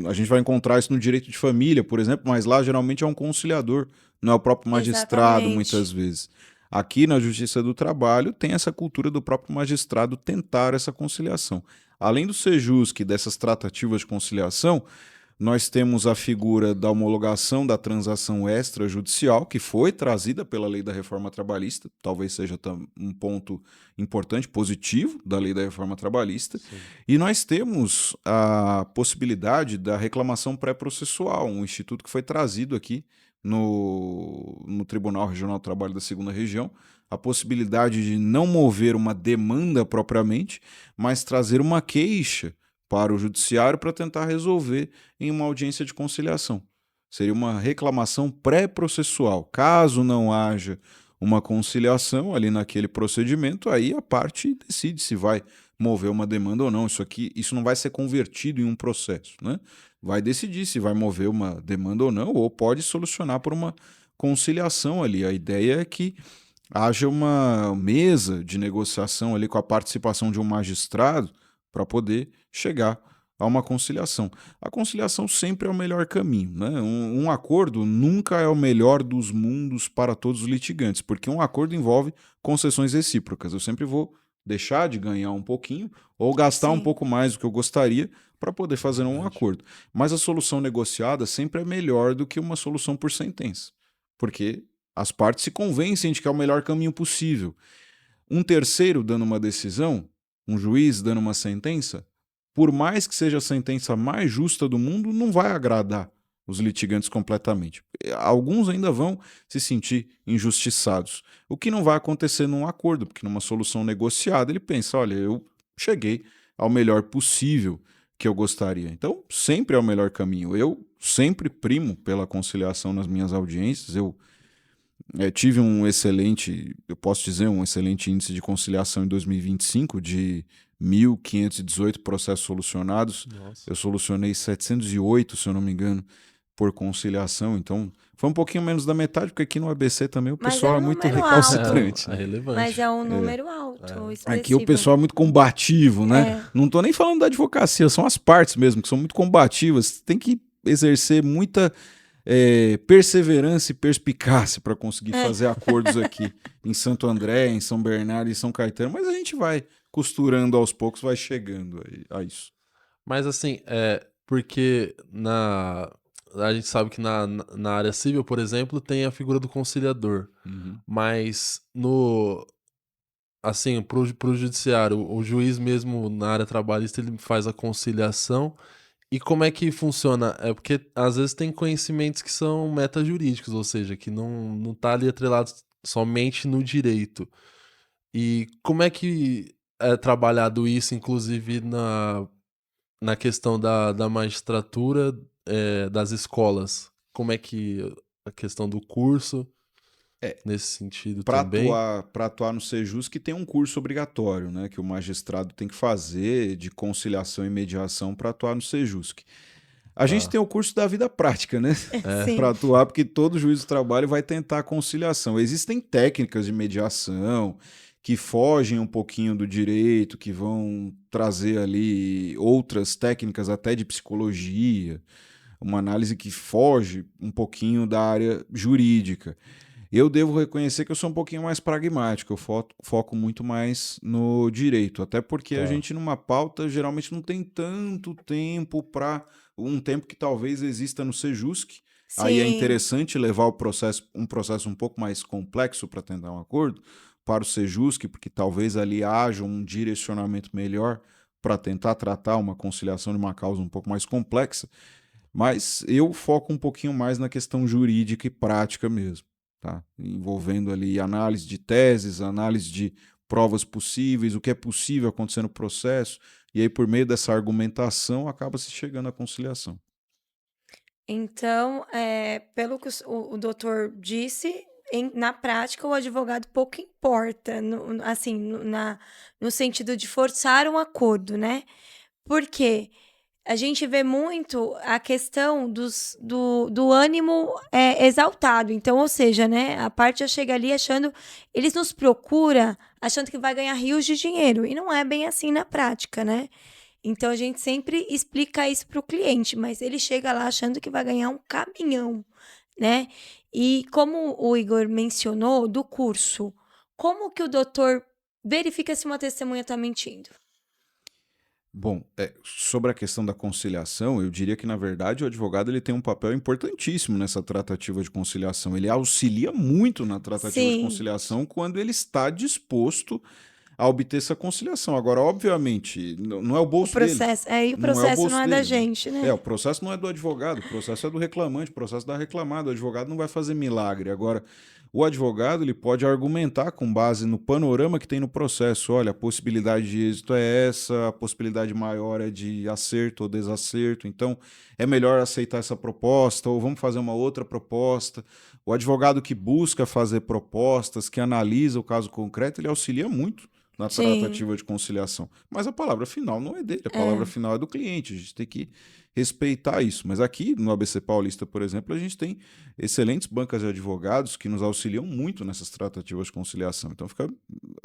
A gente vai encontrar isso no direito de família, por exemplo, mas lá geralmente é um conciliador, não é o próprio magistrado, muitas exatamente. vezes. Aqui na Justiça do Trabalho tem essa cultura do próprio magistrado tentar essa conciliação. Além do Sejusc, dessas tratativas de conciliação, nós temos a figura da homologação da transação extrajudicial, que foi trazida pela Lei da Reforma Trabalhista, talvez seja um ponto importante, positivo da Lei da Reforma Trabalhista. Sim. E nós temos a possibilidade da reclamação pré-processual, um instituto que foi trazido aqui no Tribunal Regional do Trabalho da Segunda Região, a possibilidade de não mover uma demanda propriamente, mas trazer uma queixa para o judiciário para tentar resolver em uma audiência de conciliação. Seria uma reclamação pré-processual. Caso não haja uma conciliação ali naquele procedimento, aí a parte decide se vai mover uma demanda ou não. Isso não vai ser convertido em um processo, né? Vai decidir se vai mover uma demanda ou não, ou pode solucionar por uma conciliação ali. A ideia é que haja uma mesa de negociação ali com a participação de um magistrado para poder chegar a uma conciliação. A conciliação sempre é o melhor caminho, né? Um acordo nunca é o melhor dos mundos para todos os litigantes, porque um acordo envolve concessões recíprocas. Eu sempre vou deixar de ganhar um pouquinho ou gastar um Sim, pouco mais do que eu gostaria para poder fazer um Verdade. acordo. Mas a solução negociada sempre é melhor do que uma solução por sentença, porque as partes se convencem de que é o melhor caminho possível. Um terceiro dando uma decisão, um juiz dando uma sentença, por mais que seja a sentença mais justa do mundo, não vai agradar os litigantes completamente. Alguns ainda vão se sentir injustiçados. O que não vai acontecer num acordo, porque numa solução negociada ele pensa, olha, eu cheguei ao melhor possível que eu gostaria. Então, sempre é o melhor caminho. Eu sempre primo pela conciliação nas minhas audiências. Eu tive eu posso dizer, um excelente índice de conciliação em 2025, de 1.518 processos solucionados. Nossa. Eu solucionei 708, se eu não me engano, por conciliação. Então, foi um pouquinho menos da metade, porque aqui no ABC também o mas é pessoal um é muito número alto. recalcitrante, É né? Mas relevante. é um número alto, Aqui o expressivo. pessoal é muito combativo, né? É, Não tô nem falando da advocacia, são as partes mesmo, que são muito combativas. Tem que exercer muita perseverança e perspicácia para conseguir é. fazer acordos aqui em Santo André, em São Bernardo e São Caetano, mas a gente vai costurando aos poucos, vai chegando a isso. Mas assim, porque a gente sabe que na área civil, por exemplo, tem a figura do conciliador. Uhum. Mas assim, pro judiciário, o juiz mesmo na área trabalhista, ele faz a conciliação. E como é que funciona? É porque às vezes tem conhecimentos que são metajurídicos, ou seja, que não tá ali atrelado somente no direito. E como é que é trabalhado isso, inclusive na questão da magistratura, das escolas? Como é que a questão do curso, nesse sentido também? Para atuar no Sejusc tem um curso obrigatório, né, que o magistrado tem que fazer de conciliação e mediação para atuar no Sejusc. A gente Tá. tem o curso da vida prática, né? Sim. Para atuar, porque todo juiz do trabalho vai tentar a conciliação. Existem técnicas de mediação que fogem um pouquinho do direito, que vão trazer ali outras técnicas até de psicologia, uma análise que foge um pouquinho da área jurídica. Eu devo reconhecer que eu sou um pouquinho mais pragmático, eu foco muito mais no direito, até porque a Tá. gente numa pauta geralmente não tem tanto tempo para um tempo que talvez exista no Sejusc, Aí é Sim, interessante levar um processo um pouco mais complexo para tentar um acordo para o Sejusc, porque talvez ali haja um direcionamento melhor para tentar tratar uma conciliação de uma causa um pouco mais complexa, mas eu foco um pouquinho mais na questão jurídica e prática mesmo, tá? Envolvendo ali análise de teses, análise de provas possíveis, o que é possível acontecer no processo, e aí por meio dessa argumentação acaba se chegando à conciliação. então, pelo que o doutor disse, na prática o advogado pouco importa, assim, no sentido de forçar um acordo, né? Porque a gente vê muito a questão do ânimo exaltado. Então, ou seja, né, a parte já chega ali achando. Eles nos procuram achando que vai ganhar rios de dinheiro. E não é bem assim na prática, né? Então, a gente sempre explica isso para o cliente, mas ele chega lá achando que vai ganhar um caminhão, né? E como o Igor mencionou do curso, como que o doutor verifica se uma testemunha está mentindo? Bom, sobre a questão da conciliação, eu diria que, na verdade, o advogado ele tem um papel importantíssimo nessa tratativa de conciliação. Ele auxilia muito na tratativa de Sim, conciliação quando ele está disposto a obter essa conciliação. Agora, obviamente, não é o o bolso dele. processo. Aí o Não é o processo não bolso é da dele, né? gente, né? O processo não é do advogado, o processo é do reclamante, o processo da reclamada. O advogado não vai fazer milagre. Agora, o advogado ele pode argumentar com base no panorama que tem no processo. Olha, a possibilidade de êxito é essa, a possibilidade maior é de acerto ou desacerto. Então, é melhor aceitar essa proposta ou vamos fazer uma outra proposta. O advogado que busca fazer propostas, que analisa o caso concreto, ele auxilia muito na Sim, tratativa de conciliação. Mas a palavra final não é dele, a palavra é. final é do cliente. A gente tem que respeitar isso. Mas aqui no ABC Paulista, por exemplo, a gente tem excelentes bancas de advogados que nos auxiliam muito nessas tratativas de conciliação. Então fica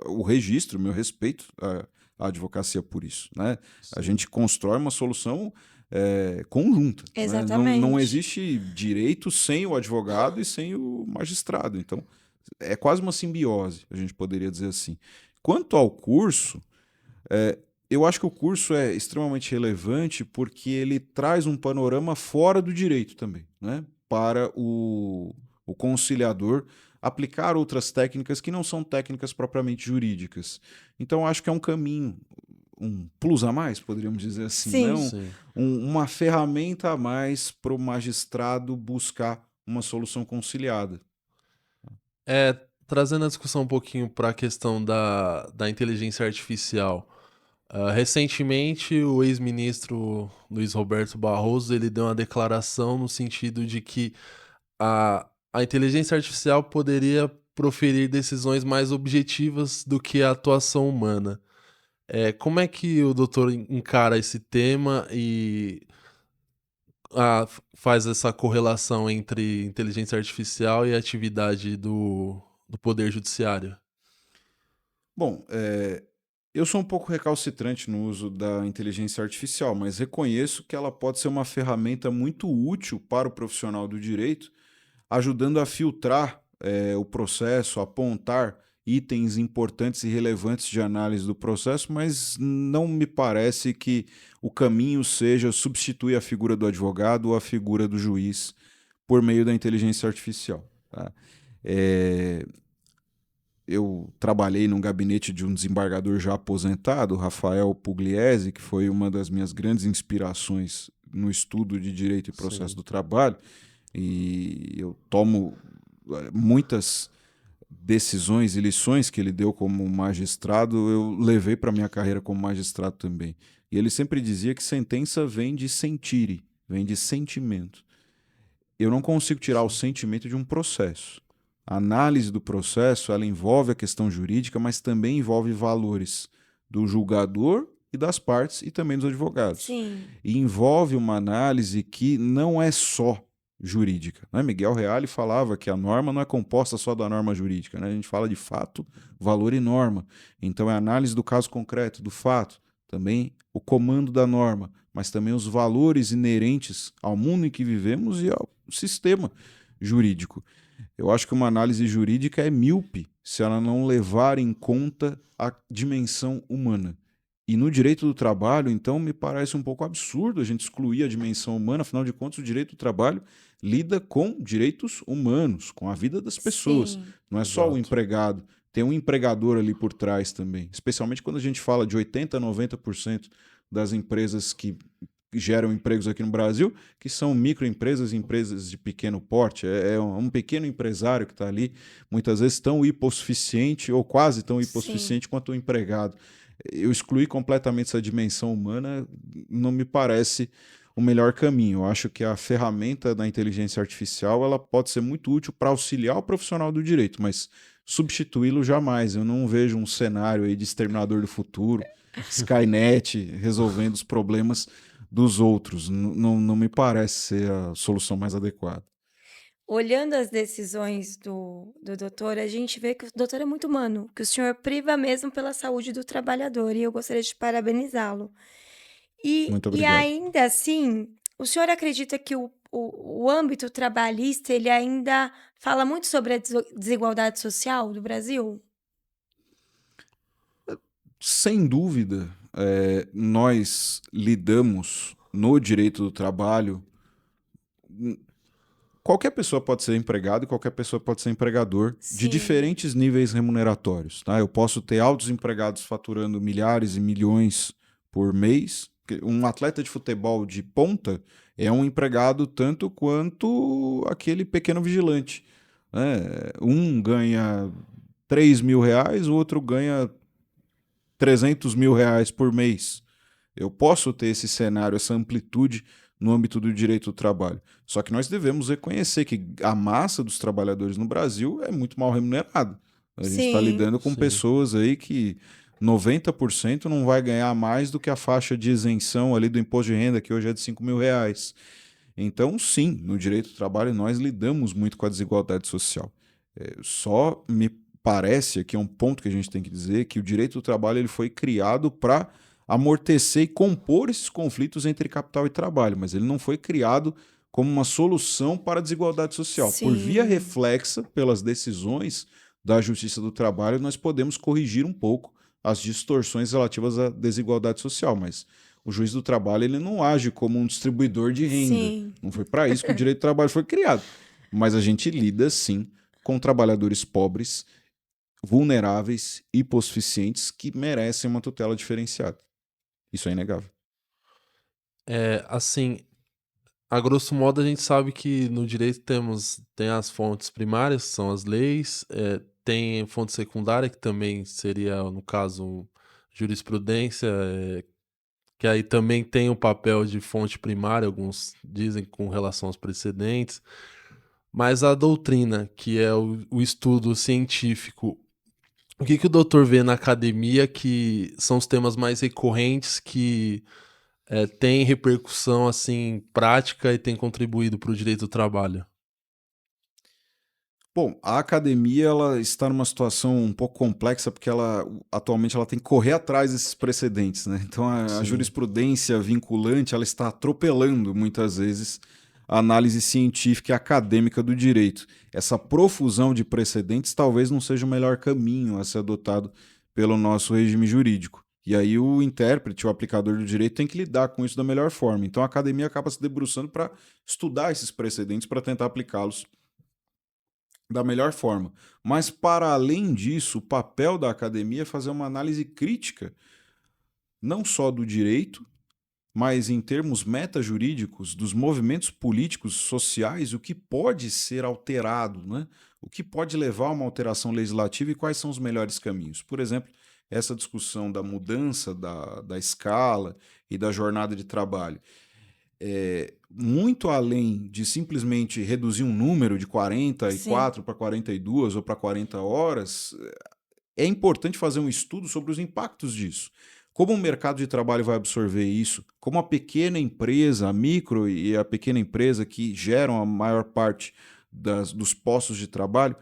o registro, o meu respeito à advocacia por isso. Né? A Sim. gente constrói uma solução conjunta. Né? Não Exatamente. existe direito sem o advogado e sem o magistrado. Então é quase uma simbiose, a gente poderia dizer assim. Quanto ao curso, eu acho que o curso é extremamente relevante porque ele traz um panorama fora do direito também, né? Para o conciliador aplicar outras técnicas que não são técnicas propriamente jurídicas. Então, acho que é um caminho, um plus a mais, poderíamos dizer assim, Sim, não Sim. uma ferramenta a mais para o magistrado buscar uma solução conciliada. É, trazendo a discussão um pouquinho para a questão da inteligência artificial. Recentemente, o ex-ministro Luiz Roberto Barroso ele deu uma declaração no sentido de que a inteligência artificial poderia proferir decisões mais objetivas do que a atuação humana. Como é que o doutor encara esse tema e faz essa correlação entre inteligência artificial e a atividade do Poder Judiciário? Bom, eu sou um pouco recalcitrante no uso da inteligência artificial, mas reconheço que ela pode ser uma ferramenta muito útil para o profissional do direito, ajudando a filtrar o processo, apontar itens importantes e relevantes de análise do processo, mas não me parece que o caminho seja substituir a figura do advogado ou a figura do juiz por meio da inteligência artificial. Tá? É, eu trabalhei num gabinete de um desembargador já aposentado, Rafael Pugliese, que foi uma das minhas grandes inspirações no estudo de direito e processo Sim, do trabalho, e eu tomo muitas decisões e lições que ele deu como magistrado, eu levei para minha carreira como magistrado também. E ele sempre dizia que sentença vem de sentire, vem de sentimento. Eu não consigo tirar o sim, sentimento de um processo. A análise do processo, ela envolve a questão jurídica, mas também envolve valores do julgador e das partes e também dos advogados. sim, E envolve uma análise que não é só jurídica. Né? Miguel Reale falava que a norma não é composta só da norma jurídica. Né? A gente fala de fato, valor e norma. Então é a análise do caso concreto, do fato, também o comando da norma, mas também os valores inerentes ao mundo em que vivemos e ao sistema jurídico. Eu acho que uma análise jurídica é míope se ela não levar em conta a dimensão humana. E no direito do trabalho, então, me parece um pouco absurdo a gente excluir a dimensão humana, afinal de contas, o direito do trabalho lida com direitos humanos, com a vida das pessoas. Sim, Não é só o Exato. empregado, tem um empregador ali por trás também. Especialmente quando a gente fala de 80% a 90% das empresas que geram empregos aqui no Brasil, que são microempresas e empresas de pequeno porte. É um pequeno empresário que está ali, muitas vezes tão hipossuficiente ou quase tão sim. hipossuficiente quanto o empregado. Eu excluir completamente essa dimensão humana não me parece o melhor caminho. Eu acho que a ferramenta da inteligência artificial ela pode ser muito útil para auxiliar o profissional do direito, mas substituí-lo jamais. Eu não vejo um cenário aí de Exterminador do Futuro, Skynet resolvendo os problemas dos outros. Não me parece ser a solução mais adequada. Olhando as decisões do doutor, a gente vê que o doutor é muito humano, que o senhor priva mesmo pela saúde do trabalhador, e eu gostaria de parabenizá-lo. Muito E obrigado. ainda assim, o senhor acredita que o âmbito trabalhista, ele ainda fala muito sobre a desigualdade social do Brasil? Sem dúvida, nós lidamos no direito do trabalho. Qualquer pessoa pode ser empregado e qualquer pessoa pode ser empregador de Sim, diferentes níveis remuneratórios. Tá? Eu posso ter altos empregados faturando milhares e milhões por mês. Um atleta de futebol de ponta é um empregado tanto quanto aquele pequeno vigilante. Né? Um ganha R$ 3.000, o outro ganha R$ 300.000 por mês. Eu posso ter esse cenário, essa amplitude no âmbito do direito do trabalho. Só que nós devemos reconhecer que a massa dos trabalhadores no Brasil é muito mal remunerada. A gente está sim, lidando com Sim. pessoas aí que 90% não vai ganhar mais do que a faixa de isenção ali do imposto de renda, que hoje é de R$ 5.000. Então, sim, no direito do trabalho nós lidamos muito com a desigualdade social. Só me parece, aqui é um ponto que a gente tem que dizer, que o direito do trabalho ele foi criado para amortecer e compor esses conflitos entre capital e trabalho, mas ele não foi criado como uma solução para a desigualdade social. Por via sim, reflexa, pelas decisões da Justiça do Trabalho, nós podemos corrigir um pouco as distorções relativas à desigualdade social, mas o juiz do trabalho ele não age como um distribuidor de renda. sim. Não foi para isso que o direito do trabalho foi criado. Mas a gente lida, sim, com trabalhadores pobres, vulneráveis, hipossuficientes que merecem uma tutela diferenciada. Isso é inegável. Assim, a grosso modo a gente sabe que no direito tem as fontes primárias, que são as leis, tem fonte secundária, que também seria, no caso, jurisprudência, que aí também tem o papel de fonte primária, alguns dizem com relação aos precedentes, mas a doutrina, que é o estudo científico, o que o doutor vê na academia que são os temas mais recorrentes que têm repercussão assim prática e têm contribuído para o direito do trabalho? Bom, a academia ela está numa situação um pouco complexa porque ela atualmente ela tem que correr atrás desses precedentes, né? Então a Sim. jurisprudência vinculante ela está atropelando muitas vezes a análise científica e acadêmica do direito. Essa profusão de precedentes talvez não seja o melhor caminho a ser adotado pelo nosso regime jurídico. E aí o intérprete, o aplicador do direito tem que lidar com isso da melhor forma. Então a academia acaba se debruçando para estudar esses precedentes para tentar aplicá-los da melhor forma. Mas, para além disso, o papel da academia é fazer uma análise crítica, não só do direito, mas em termos metajurídicos, dos movimentos políticos, sociais, o que pode ser alterado, né? O que pode levar a uma alteração legislativa e quais são os melhores caminhos. Por exemplo, essa discussão da mudança da escala e da jornada de trabalho muito além de simplesmente reduzir um número de Sim, 44 para 42 ou para 40 horas, é importante fazer um estudo sobre os impactos disso. Como o mercado de trabalho vai absorver isso? Como a pequena empresa, a micro e a pequena empresa que geram a maior parte dos postos de trabalho,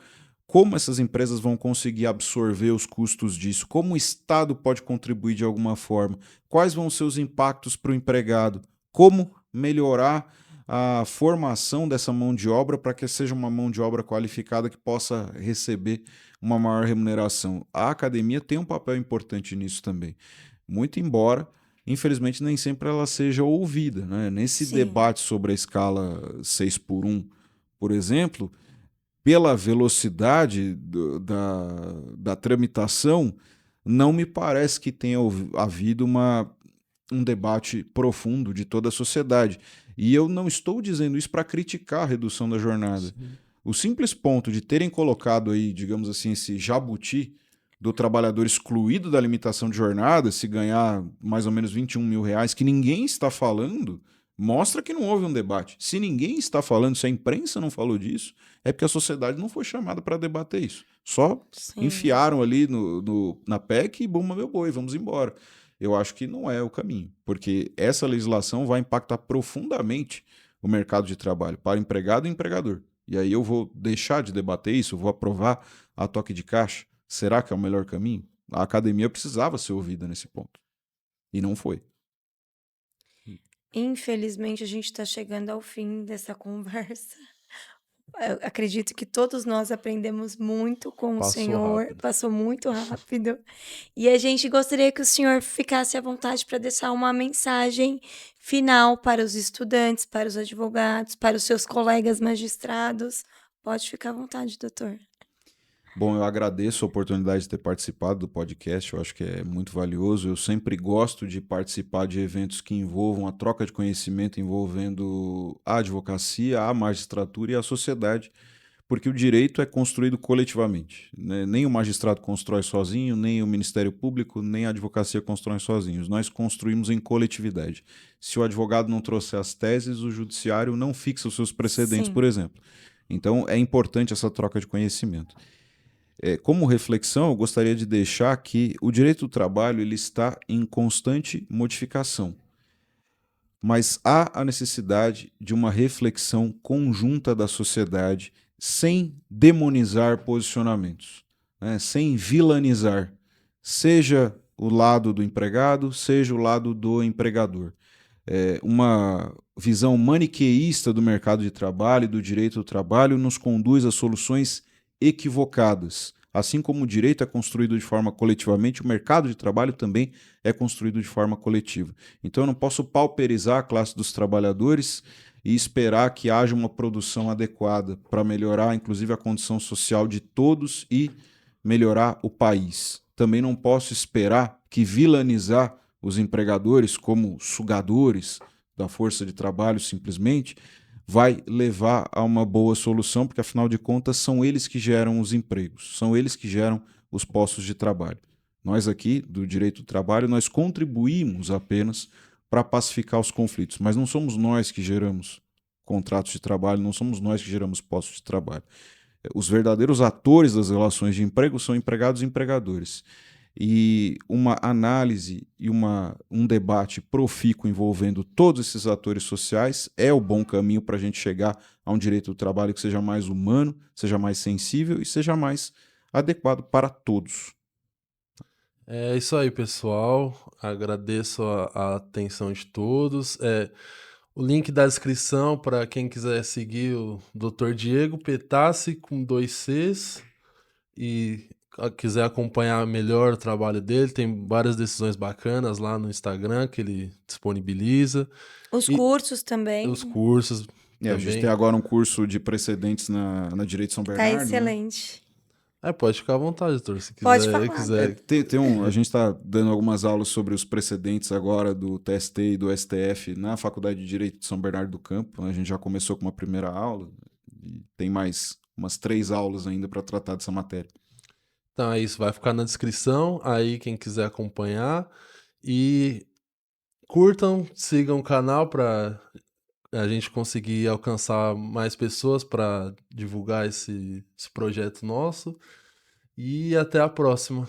como essas empresas vão conseguir absorver os custos disso? Como o Estado pode contribuir de alguma forma? Quais vão ser os impactos para o empregado? Como melhorar a formação dessa mão de obra para que seja uma mão de obra qualificada que possa receber uma maior remuneração? A academia tem um papel importante nisso também. muito embora, infelizmente, nem sempre ela seja ouvida, né? Nesse Sim, debate sobre a escala 6 por 1, por exemplo, pela velocidade da tramitação, não me parece que tenha havido um debate profundo de toda a sociedade. E eu não estou dizendo isso para criticar a redução da jornada. Sim. O simples ponto de terem colocado aí, digamos assim, esse jabuti do trabalhador excluído da limitação de jornada, se ganhar mais ou menos 21 mil reais, que ninguém está falando, mostra que não houve um debate. Se ninguém está falando, se a imprensa não falou disso, é porque a sociedade não foi chamada para debater isso. Só sim. enfiaram ali na PEC e bumba meu boi, vamos embora. Eu acho que não é o caminho, porque essa legislação vai impactar profundamente o mercado de trabalho para empregado e empregador. E aí eu vou deixar de debater isso, eu vou aprovar a toque de caixa. Será que é o melhor caminho? A academia precisava ser ouvida nesse ponto. E não foi. Infelizmente, a gente está chegando ao fim dessa conversa. Eu acredito que todos nós aprendemos muito com o Passou senhor, rápido. passou muito rápido. E a gente gostaria que o senhor ficasse à vontade para deixar uma mensagem final para os estudantes, para os advogados, para os seus colegas magistrados. Pode ficar à vontade, doutor. Bom, eu agradeço a oportunidade de ter participado do podcast, eu acho que é muito valioso. Eu sempre gosto de participar de eventos que envolvam a troca de conhecimento envolvendo a advocacia, a magistratura e a sociedade, porque o direito é construído coletivamente, né? Nem o magistrado constrói sozinho, nem o Ministério Público, nem a advocacia constroem sozinhos. Nós construímos em coletividade. Se o advogado não trouxer as teses, o judiciário não fixa os seus precedentes, por Sim, exemplo. Então, é importante essa troca de conhecimento. Como reflexão, eu gostaria de deixar que o direito do trabalho ele está em constante modificação, mas há a necessidade de uma reflexão conjunta da sociedade sem demonizar posicionamentos, né? Sem vilanizar, seja o lado do empregado, seja o lado do empregador. Uma visão maniqueísta do mercado de trabalho e do direito do trabalho nos conduz a soluções equivocadas. Assim como o direito é construído de forma coletivamente, o mercado de trabalho também é construído de forma coletiva. Então eu não posso pauperizar a classe dos trabalhadores e esperar que haja uma produção adequada para melhorar, inclusive, a condição social de todos e melhorar o país. Também não posso esperar que vilanizar os empregadores como sugadores da força de trabalho simplesmente vai levar a uma boa solução, porque afinal de contas são eles que geram os empregos, são eles que geram os postos de trabalho. Nós aqui, do direito do trabalho, nós contribuímos apenas para pacificar os conflitos, mas não somos nós que geramos contratos de trabalho, não somos nós que geramos postos de trabalho. Os verdadeiros atores das relações de emprego são empregados e empregadores. E uma análise e um debate profícuo envolvendo todos esses atores sociais é o bom caminho para a gente chegar a um direito do trabalho que seja mais humano, seja mais sensível e seja mais adequado para todos. É isso aí, pessoal. Agradeço a atenção de todos. O link da descrição para quem quiser seguir o Dr. Diego Petassi com 2 Cs e quiser acompanhar melhor o trabalho dele, tem várias decisões bacanas lá no Instagram que ele disponibiliza os e cursos os também. cursos A gente tem também. agora um curso de precedentes na Direito de São Tá Bernardo, né? excelente. Pode ficar à vontade, doutor, se Pode quiser, falar, doutor. quiser. A gente está dando algumas aulas sobre os precedentes agora do TST e do STF na Faculdade de Direito de São Bernardo do Campo. A gente já começou com uma primeira aula e tem mais umas 3 aulas ainda para tratar dessa matéria. Então é isso, vai ficar na descrição, aí quem quiser acompanhar. E curtam, sigam o canal para a gente conseguir alcançar mais pessoas para divulgar esse projeto nosso. E até a próxima.